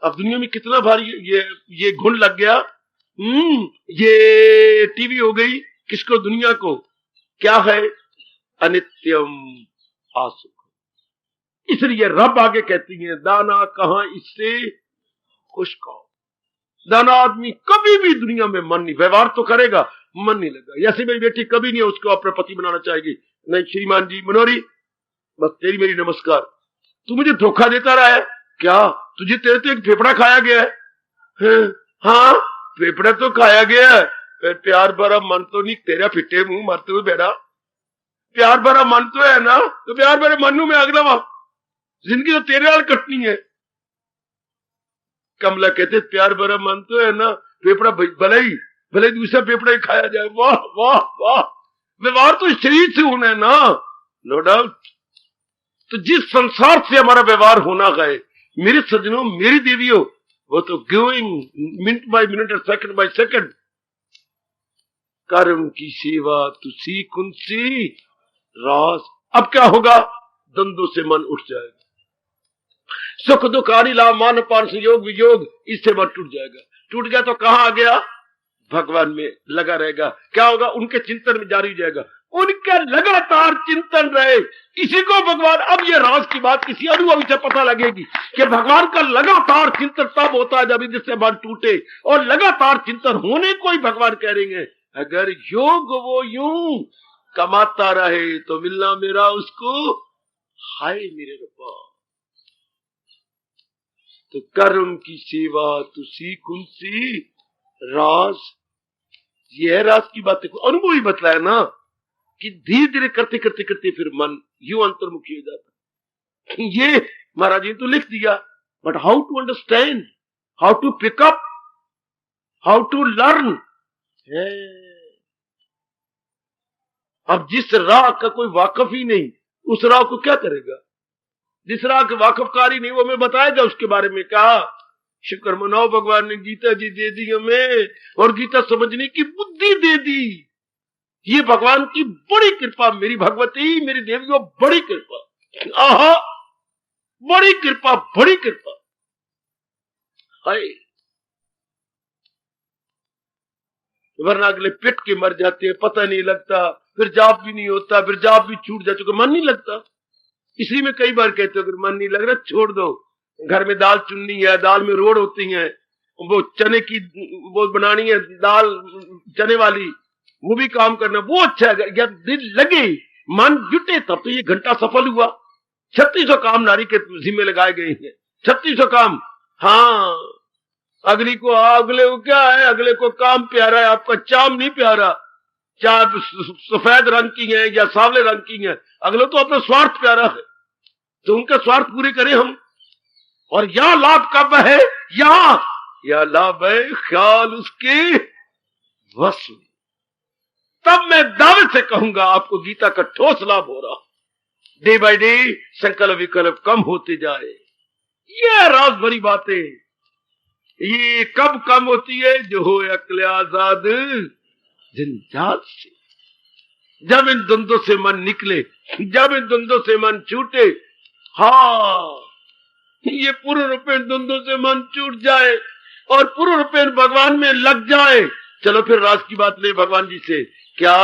अब दुनिया में कितना भारी ये घुन लग गया। ये टीवी हो गई किसको? दुनिया को। क्या है? अनित्यम आसुख। इसलिए रब आगे कहती है, दाना कहां इससे खुश खाओ। दाना आदमी कभी भी दुनिया में मन नहीं, व्यवहार तो करेगा, मन नहीं लगा। ऐसे मेरी बेटी कभी नहीं उसको अपना पति बनाना चाहेगी। नहीं श्रीमान जी, मनोरी बस तेरी मेरी नमस्कार। तू मुझे धोखा देता रहा है क्या? तुझे तेरे तो एक फेफड़ा खाया गया है। हाँ फेफड़ा तो खाया गया है, फिर प्यार भरा मन तो नहीं। तेरा फिटे मुंह मरते हुए बेटा, प्यार भरा मन तो है ना, तो प्यार भरे मनु में अगला वहां जिंदगी तो तेरे हाल कटनी है। कमला कहते प्यार भरा मन तो है ना, फेफड़ा भले ही दूसरा फेफड़ा ही खाया जाए। वाह वाह वाह, व्यवहार तो शरीर से होना है ना, नो डाउट। तो जिस संसार से हमारा व्यवहार होना है, मेरे सज्जनों मेरी देवियों, वो तो गिविंग मिनट बाय मिनट और सेकंड बाय सेकंड। कर्म की सेवा तुसी कुंसी रास। अब क्या होगा? द्वंद्वों से मन उठ जाएगा। सुख दुख आदि लाभ मान पान संयोग वियोग, इससे मन टूट जाएगा। टूट गया तो कहां आ गया? भगवान में लगा रहेगा। क्या होगा? उनके चिंतन में जारी हो जाएगा। उनके लगातार चिंतन रहे, किसी को भगवान, अब ये राज की बात किसी अनुभवी से पता लगेगी कि भगवान का लगातार चिंतन तब होता है जब इधर से मन टूटे। और लगातार चिंतन होने को ही भगवान कह रहे हैं, अगर योग वो यूं कमाता रहे तो मिलना मेरा उसको हाय मेरे रब्बा। तो कर्म की सेवा तुसी कुंसी राज, ये है राज की बातें को अनुभव ही बतलाया ना, कि धीरे धीरे करते करते करते फिर मन यूं अंतर्मुखी हो जाता। ये महाराज जी ने तो लिख दिया, but how to understand, how to pick up, how to learn. अब जिस राह का कोई वाकफ ही नहीं, उस राह को क्या करेगा? जिस राह के वाकफकारी नहीं, वो मैं बताएगा उसके बारे में। कहा शुक्र मनाओ, भगवान ने गीता जी दे दी हमें, और गीता समझने की बुद्धि दे दी। ये भगवान की बड़ी कृपा, मेरी भगवती मेरी देवियों, बड़ी कृपा। आहा, बड़ी कृपा, बड़ी कृपा। हाय, वरना अगले पिट के मर जाते हैं, पता नहीं लगता, फिर जाप भी नहीं होता, फिर जाप भी छूट जाए, क्योंकि मन नहीं लगता। इसलिए मैं कई बार कहते हो, अगर मन नहीं लग रहा छोड़ दो। घर में दाल चुननी है, दाल में रोड़ होती है, वो चने की वो बनानी है दाल चने वाली, वो भी काम करना, वो अच्छा है। जब दिल लगे, मन जुटे, तब तो ये घंटा सफल हुआ। 3600 काम नारी के जिम्मे लगाए गए हैं, 3600 काम। हाँ, अगली को अगले को क्या है? अगले को काम प्यारा है, आपका चाम नहीं प्यारा। चाहे सफेद रंग की है या सांवले रंग की है, अगले तो अपना स्वार्थ प्यारा है, तो उनका स्वार्थ पूरे करें हम। और यहां लाभ कब है? यहां लाभ है ख्याल उसके वश में। तब मैं दावे से कहूंगा आपको गीता का ठोस लाभ हो रहा। डे बाय डे संकल्प विकल्प कम होते जाए, ये राज भरी बातें। ये कब कम होती है? जो हो अक्ल आजाद जंजाल से। जब इन द्वंद्वों से मन निकले, जब इन द्वंद्वों से मन छूटे। हाँ, ये पूर्ण रूपेण द्वंद्वों से मन छूट जाए और पूर्ण रूपेण भगवान में लग जाए। चलो फिर राज की बात ले भगवान जी से। क्या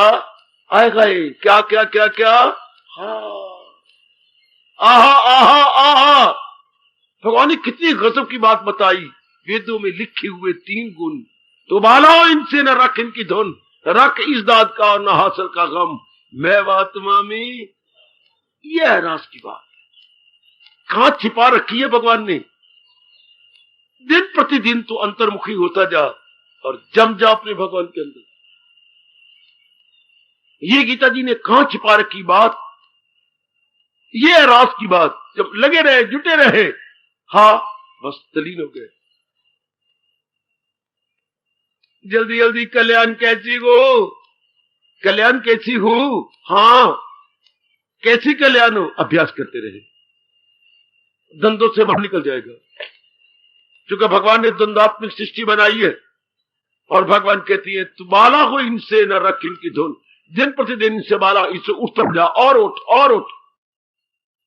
आएगा? क्या क्या क्या क्या? हाँ, आहा आहा आहा। भगवान ने कितनी गजब की बात बताई। वेदों में लिखे हुए 3 गुण, तो बालाओ इनसे न रख इनकी धुन, रख इस दाद का और न हासिल का गम, मैं आत्मा में। यह है राज की बात। कहां छिपा रखी है भगवान ने? दिन प्रतिदिन तो अंतर्मुखी होता जा और जम जा अपने भगवान के अंदर। ये गीता जी ने कहां छिपा रखी बात? ये है राज की बात। जब लगे रहे, जुटे रहे, हाँ बस तलीन हो गए। जल्दी जल्दी कल्याण कैसी हो? कल्याण कैसी हो? हाँ, कैसी कल्याण हो? अभ्यास करते रहे। द्वंद्व से बाहर निकल जाएगा। क्योंकि भगवान ने द्वंद्वात्मक सृष्टि बनाई है और भगवान कहती है तू बाला को इनसे न रख इनकी धुन, दिन प्रतिदिन इनसे बाला, इससे उठ जा और उठ और उठ।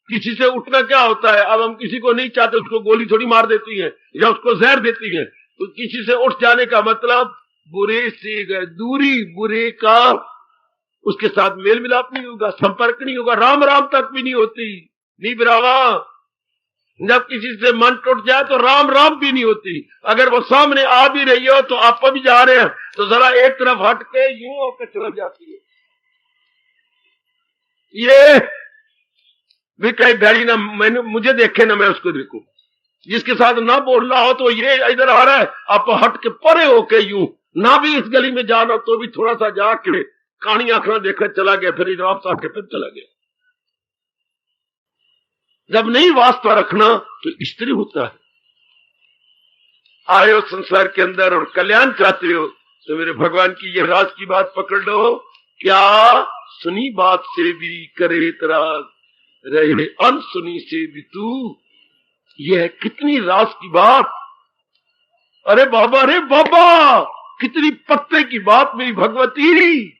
किसी से उठना क्या होता है? अब हम किसी को नहीं चाहते, उसको गोली थोड़ी मार देती है या उसको जहर देती है। तो किसी से उठ जाने का मतलब बुरे से दूरी, बुरे का उसके साथ मेल मिलाप नहीं होगा, संपर्क नहीं होगा, राम राम तक भी नहीं होती। नहीं बिरावा, जब किसी से मन टूट जाए तो राम राम भी नहीं होती। अगर वो सामने आ भी रही हो तो आप भी जा रहे हैं तो जरा एक तरफ हट के यूं होकर चला जाती है। ये भी कहीं बैरी ना मैंने मुझे देखे ना मैं उसको देखूं। जिसके साथ ना बोल रहा हो तो ये इधर आ रहा है, आप हट के परे होके यूं, ना भी इस गली में जाना तो भी थोड़ा सा जाके कहानी आंखना देखकर चला गया, फिर इधर वापस आके फिर चला गया। जब नहीं वास्ता रखना तो इस तरह होता है। आए हो संसार के अंदर और कल्याण चाहते हो तो मेरे भगवान की ये राज की बात पकड़ लो। क्या सुनी बात से भी करे इतराज, रहे अनसुनी से भी तू, यह कितनी राज की बात। अरे बाबा, कितनी पत्ते की बात मेरी भगवती।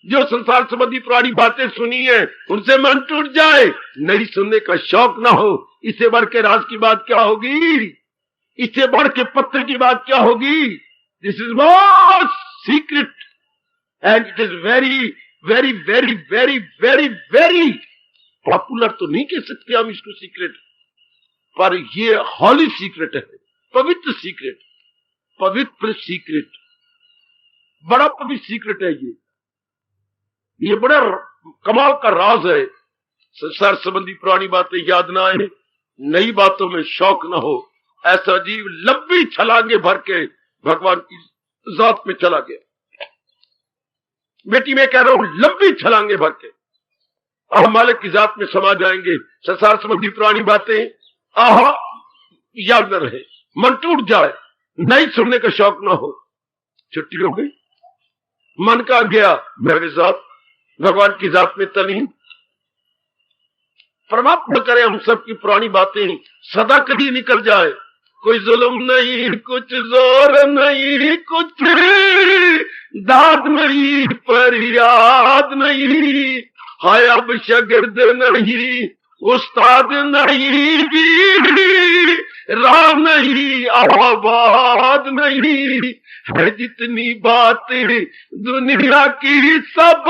जो संसार संबंधी पुरानी बातें सुनी है उनसे मन टूट जाए, नहीं सुनने का शौक ना हो, इससे बढ़ के राज की बात क्या होगी? इससे बढ़ के पत्थर की बात क्या होगी? This is most secret and it is very very very very very very popular. तो नहीं कह सकते हम इसको सीक्रेट, पर ये हॉली सीक्रेट है, पवित्र सीक्रेट, पवित्र सीक्रेट, बड़ा पवित्र सीक्रेट है ये बड़ा कमाल का राज है। संसार संबंधी पुरानी बातें याद ना आए, नई बातों में शौक ना हो, ऐसा जीव लंबी छलांगे भर के भगवान की जात में चला गया। बेटी में कह रहा हूं, लंबी छलांगे भर के हम मालिक की जात में समा जाएंगे। संसार संबंधी पुरानी बातें याद न रहे, मन टूट जाए, नहीं सुनने का शौक ना हो, छुट्टी हो गई, मन का गया मेरे साथ भगवान की जात में तलीन। परमात्मा करे हम सबकी पुरानी बातें सदा कभी निकल जाए। कोई जुल्म नहीं, कुछ जोर नहीं, कुछ दाद नहीं, पर याद नहीं, हाय अब शगिर्द नहीं, उस्ताद नहीं, राम नहीं, आबाद नहीं, है जितनी बातें दुनिया की सब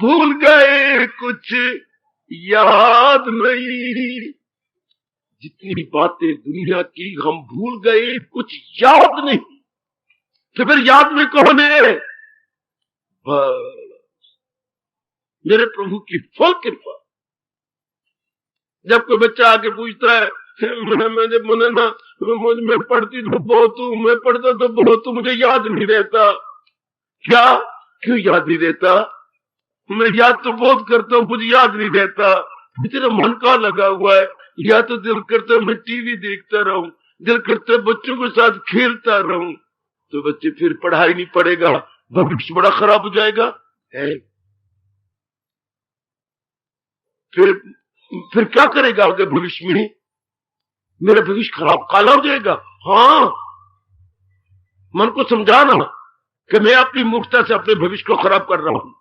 भूल गए, कुछ याद नहीं। जितनी बातें दुनिया की हम भूल गए, कुछ याद नहीं। तो फिर याद में कौन है? मेरे प्रभु की फुल कृपा। जब कोई बच्चा आके पूछता है मैं पढ़ती तो बहुत हूं, मैं पढ़ता तो बहुत हूं, मुझे याद नहीं रहता। क्या? क्यों याद नहीं रहता? मैं याद तो बहुत करता हूं, मुझे याद नहीं रहता। तेरा मन कहाँ लगा हुआ है? या तो दिल करता मैं टीवी देखता रहूं, दिल करता बच्चों के साथ खेलता रहूं। तो बच्चे फिर पढ़ाई नहीं पड़ेगा, भविष्य बड़ा खराब हो जाएगा। फिर क्या करेगा आगे भविष्य में? मेरा भविष्य खराब काला हो जाएगा। हाँ, मन को समझाना कि मैं अपनी मूर्खता से अपने भविष्य को खराब कर रहा हूं।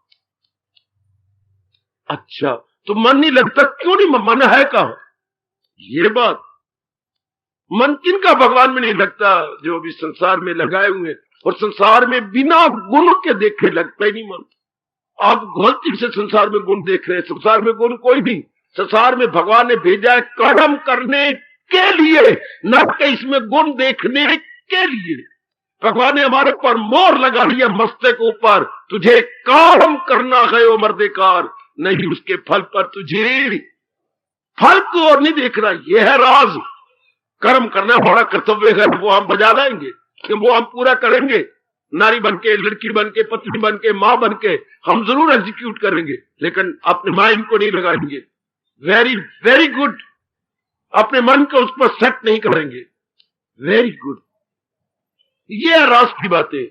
अच्छा, तो मन नहीं लगता, क्यों नहीं? मन है कहां? ये बात, मन किनका भगवान में नहीं लगता? जो भी संसार में लगाए हुए, और संसार में बिना गुण के देखे लगता ही नहीं मन। आप गलती से संसार में गुण देख रहे हैं। संसार में गुण कोई नहीं, संसार में भगवान ने भेजा है कर्म करने के लिए, न कि इसमें गुण देखने के लिए। भगवान ने हमारे ऊपर मोहर लगा लिया मस्तक के ऊपर, तुझे काम करना है ओ मर्देकार, नहीं उसके फल पर तुझे फल को और नहीं देखना। यह है राज। कर्म करना हमारा कर्तव्य है, वो हम बजा लाएंगे, वो हम पूरा करेंगे। नारी बनके, लड़की बनके, पत्नी बनके, मां बनके हम जरूर एग्जीक्यूट करेंगे, लेकिन अपने माइंड को नहीं लगाएंगे। Very very good. अपने मन को उस पर सेट नहीं करेंगे। Very good. ये रास की बातें।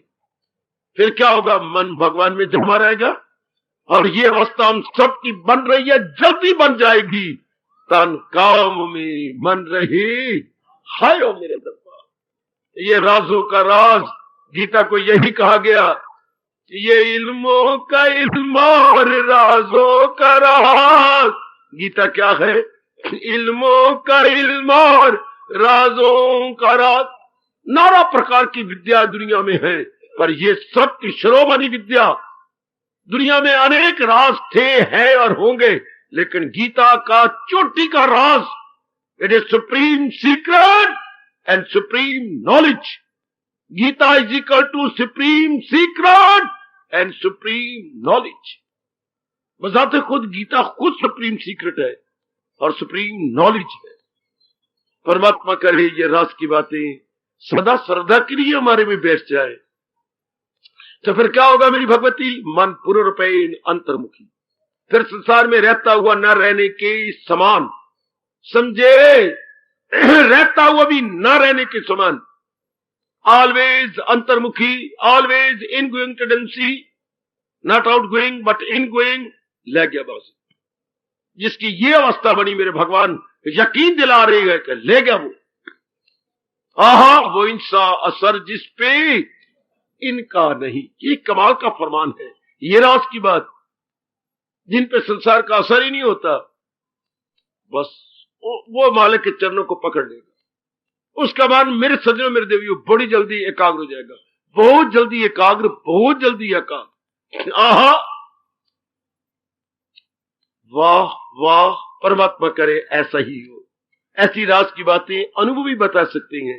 फिर क्या होगा? मन भगवान में जमा रहेगा, और ये अवस्था हम सबकी बन रही है, जल्दी बन जाएगी। तन काम में मन रही, हाय ओ मेरे रब्बा। ये राजों का राज, गीता को यही कहा गया, ये इल्मों का इल्म और राजों का राज। गीता क्या है? इल्मों का इल्म और राजों का राज। नाना प्रकार की विद्या दुनिया में है, पर ये सबकी शिरोमणि विद्या। दुनिया में अनेक राज थे, हैं और होंगे, लेकिन गीता का चोटी का राज, it is supreme secret and supreme knowledge. Gita is equal to supreme secret and supreme knowledge. बजाते खुद गीता खुद सुप्रीम सीक्रेट है और सुप्रीम नॉलेज है। परमात्मा करे ये राज की बातें सदा श्रद्धा के लिए हमारे में बैठ जाए, तो फिर क्या होगा मेरी भगवती? मन पुनरुपैन अंतर्मुखी, फिर संसार में रहता हुआ न रहने के समान, समझे? रहता हुआ भी न रहने के समान। ऑलवेज अंतर्मुखी, always in going tendency, not out going but in going, ले गया बस। जिसकी ये अवस्था बनी मेरे भगवान, यकीन दिला रही है कि ले गया वो। आहा, वो इंसा असर जिस पे इनका नहीं। ये कमाल का फरमान है, ये राज की बात। जिन पे संसार का असर ही नहीं होता, बस वो मालिक के चरणों को पकड़ लेगा। उसका मन मेरे सज्जनों मेरे देवियों बड़ी जल्दी एकाग्र हो जाएगा, बहुत जल्दी एकाग्र, बहुत जल्दी एकाग्र। आहा, वाह वाह, परमात्मा करे ऐसा ही हो। ऐसी राज की बातें अनुभवी बता सकते हैं।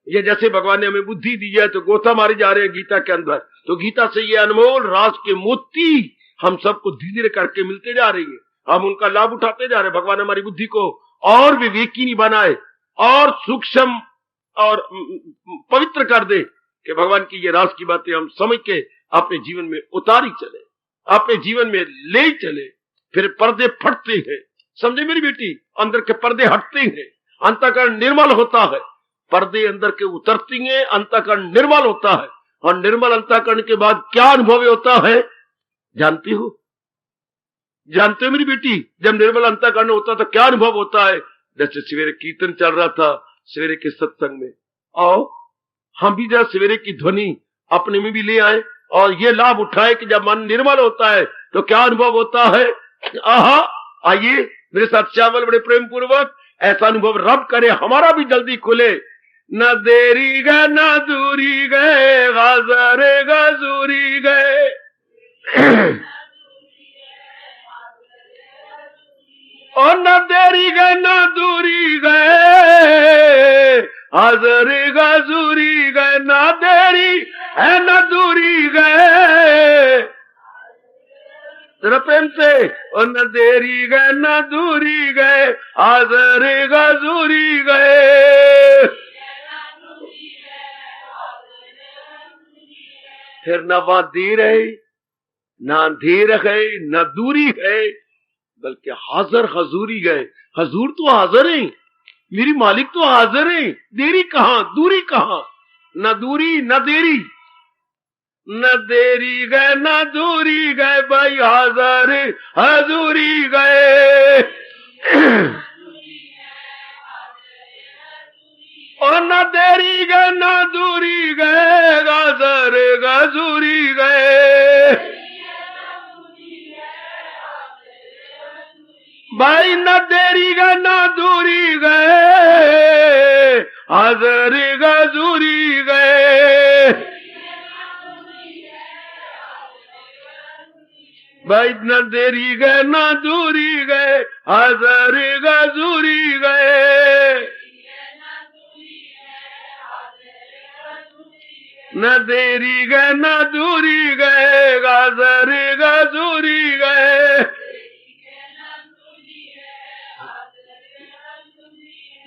ये जैसे भगवान ने हमें बुद्धि दी है तो गोता मारे जा रहे हैं गीता के अंदर, तो गीता से ये अनमोल राज के मोती हम सबको धीरे धीरे करके मिलते जा रही है। हम उनका लाभ उठाते जा रहे हैं। भगवान हमारी बुद्धि को और विवेकीनी बनाए और सूक्ष्म और पवित्र कर दे कि भगवान की ये राज की बातें हम समझ के अपने जीवन में उतारी चले, अपने जीवन में ले चले। फिर पर्दे फटते हैं, समझे मेरी बेटी? अंदर के पर्दे हटते हैं, अंतःकरण निर्मल होता है। पर्दे अंदर के उतरती हैं, अंतःकरण निर्मल होता है। और निर्मल अंतःकरण के बाद क्या अनुभव होता है जानती हो? जानते हो मेरी बेटी? जब निर्मल अंतःकरण होता तो क्या अनुभव होता है? जैसे सवेरे कीर्तन चल रहा था सवेरे के सत्संग में, आओ हम भी जरा सवेरे की ध्वनि अपने में भी ले आए और ये लाभ उठाए कि जब मन निर्मल होता है तो क्या अनुभव होता है। आहा, आइए मेरे साथ चावल बड़े प्रेम पूर्वक ऐसा अनुभव रब करे हमारा भी जल्दी खुले। न देरी गए न दूरी गए, गाजरे गजूरी गए। और न देरी गए न दूरी गए, हाजरे गजूरी गए। न देरी है न दूरी गए, जरा प्रेम से। और न देरी गए न दूरी गए, हाजरे गजूरी गए। फिर न वहां देर है, न अंधेर है, न दूरी है, बल्कि हाजिर हजूरी गए। हजूर तो हाजिर है, मेरी मालिक तो हाजिर है, देरी कहां, दूरी कहां? न दूरी न देरी, न देरी गए न दूरी गए, भाई हाजिर हजूरी गए। और न देरी गए न दूरी गए, गाजर गजूरी गए। भाई न देरी गए न दूरी गए, हाजर गजूरी गए। भाई न देरी गए न दूरी गए, हाजर गजूरी गए। न देरी गए न दूरी गए, गाजर गजूरी गए।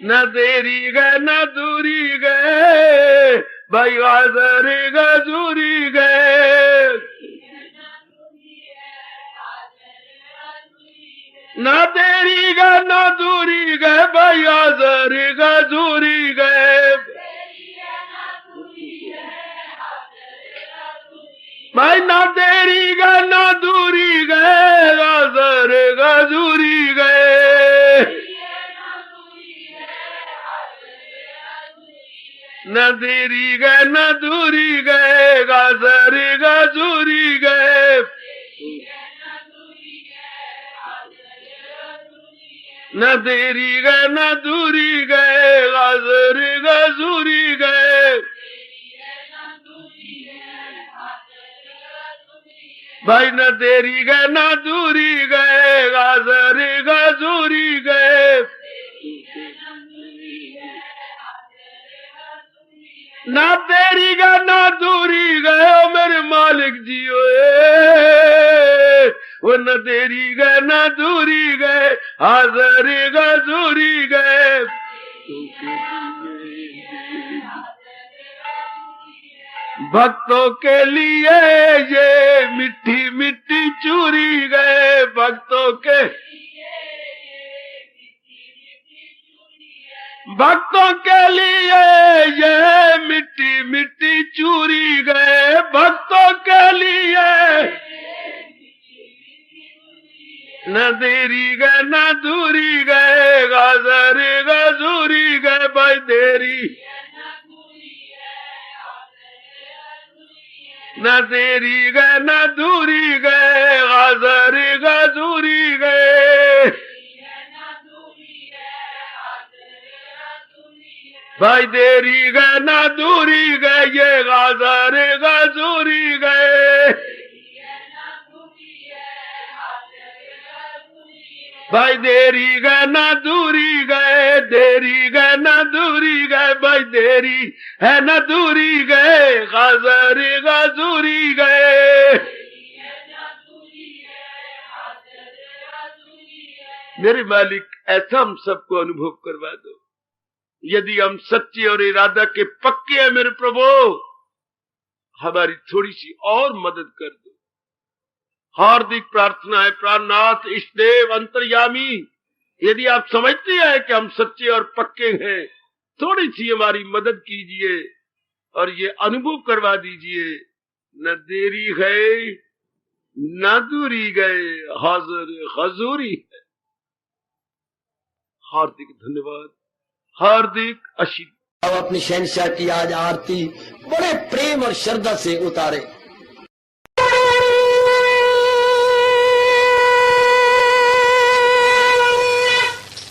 न देरी गए न दूरी गए, भाई गाजर गजूरी गए। न देरी गए न दूरी गए, भाई गाजर गजूरी गए। भाई न देरी गए न दूरी गए, गाजर गजूरी गए। न देरी गए न दूरी गए, गाजर गाजूरी गए, न देरी गए न दूरी गए, गाजर गाजूरी गए। भाई न देरी गए न दूरी गए, गाजर गाजूरी गए। ना तेरी गए ना दूरी गए ओ मेरे मालिक जियो, वो न देरी गए न दूरी गए, हाजर गाजूरी गए। भक्तों के लिए ये मिट्टी मिट्टी चूरी गए, भक्तों के लिए ये मिट्टी मिट्टी चूरी गए, भक्तों के लिए न देरी गए न दूरी गए, गाजर गाजूरी गए। भाई देरी न देरी गए न दूरी गए, गाजर गाजूरी गए। भाई देरी गए न दूरी गए, ये गाजर गाजूरी गए। भाई देरी गए न दूरी गए, देरी गए न दूरी गए। भाई देरी है न दूरी गए, गाजर गाजूरी गए। मेरे मालिक ऐसा हम सबको अनुभव करवा दो। यदि हम सच्चे और इरादा के पक्के हैं मेरे प्रभु, हमारी थोड़ी सी और मदद कर दो। हार्दिक प्रार्थना है प्राणनाथ इष्टदेव अंतर्यामी, यदि आप समझते हैं कि हम सच्चे और पक्के हैं, थोड़ी सी हमारी मदद कीजिए और ये अनुभव करवा दीजिए, न देरी है न दूरी गए, हाजिर हजूरी है। हार्दिक धन्यवाद, हार्दिक आशीर्वाद। अब अपनी शहंशाह की आज आरती बड़े प्रेम और श्रद्धा से उतारे।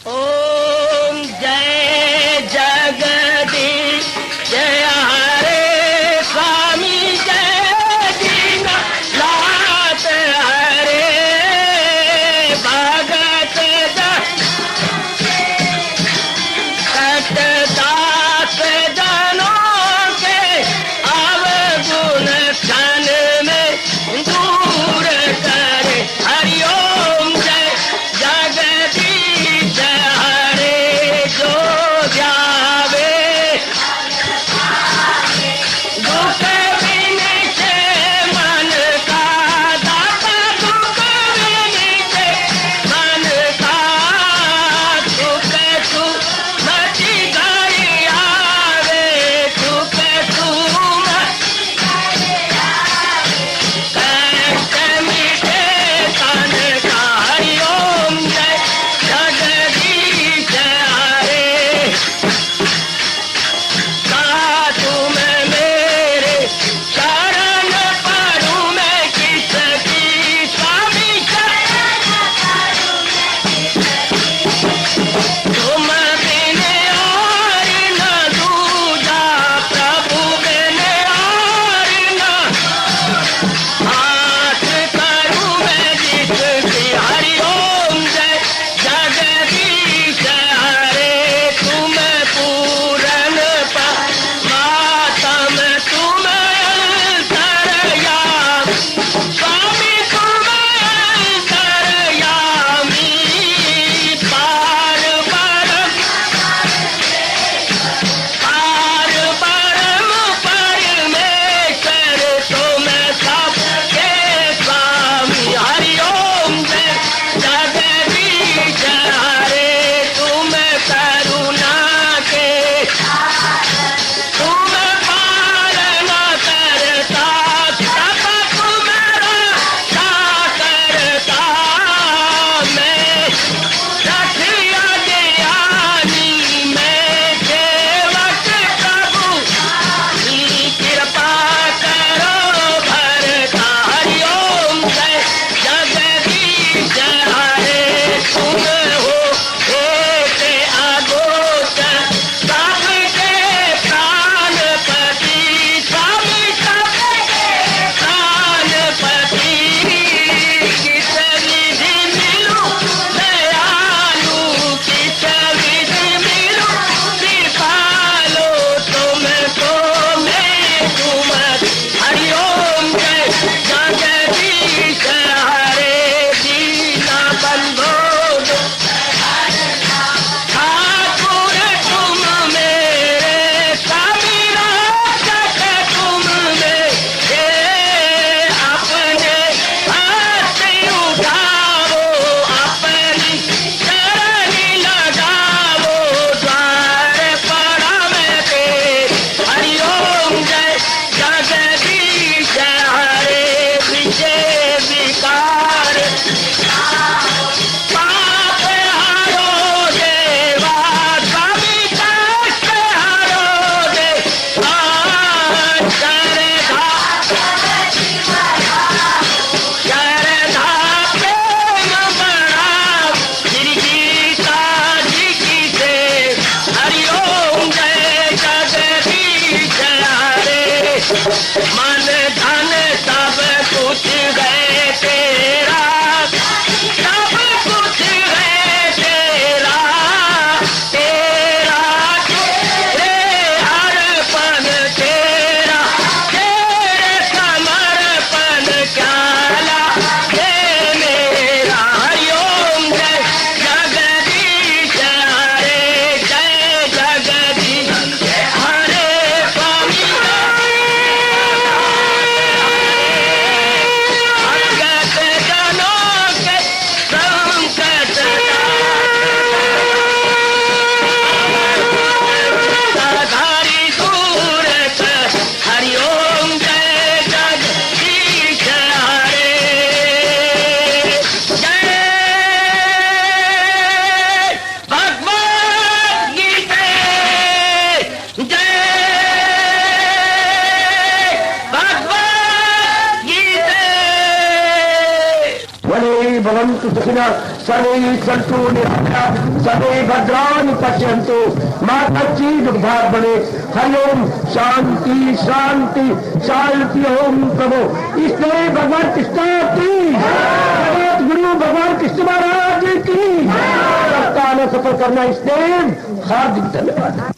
ओम जय जगदीश जय हरे स्वामी, जय दीना लात हरे भगत दास जनों के अवगुण भवन्तु सुखिनः सर्वे सन्तु निरामयाः सर्वे भद्राणि पश्यन्तु मा कश्चित् दुःखभाग् भवेत्। हरि ओम शांति शांति शांति। ओम प्रभु ईश्वरे भगवान कृष्ण की जगत गुरु भगवान कृष्ण महाराज की सप्ताह सफल करना। इसलिए हार्दिक धन्यवाद।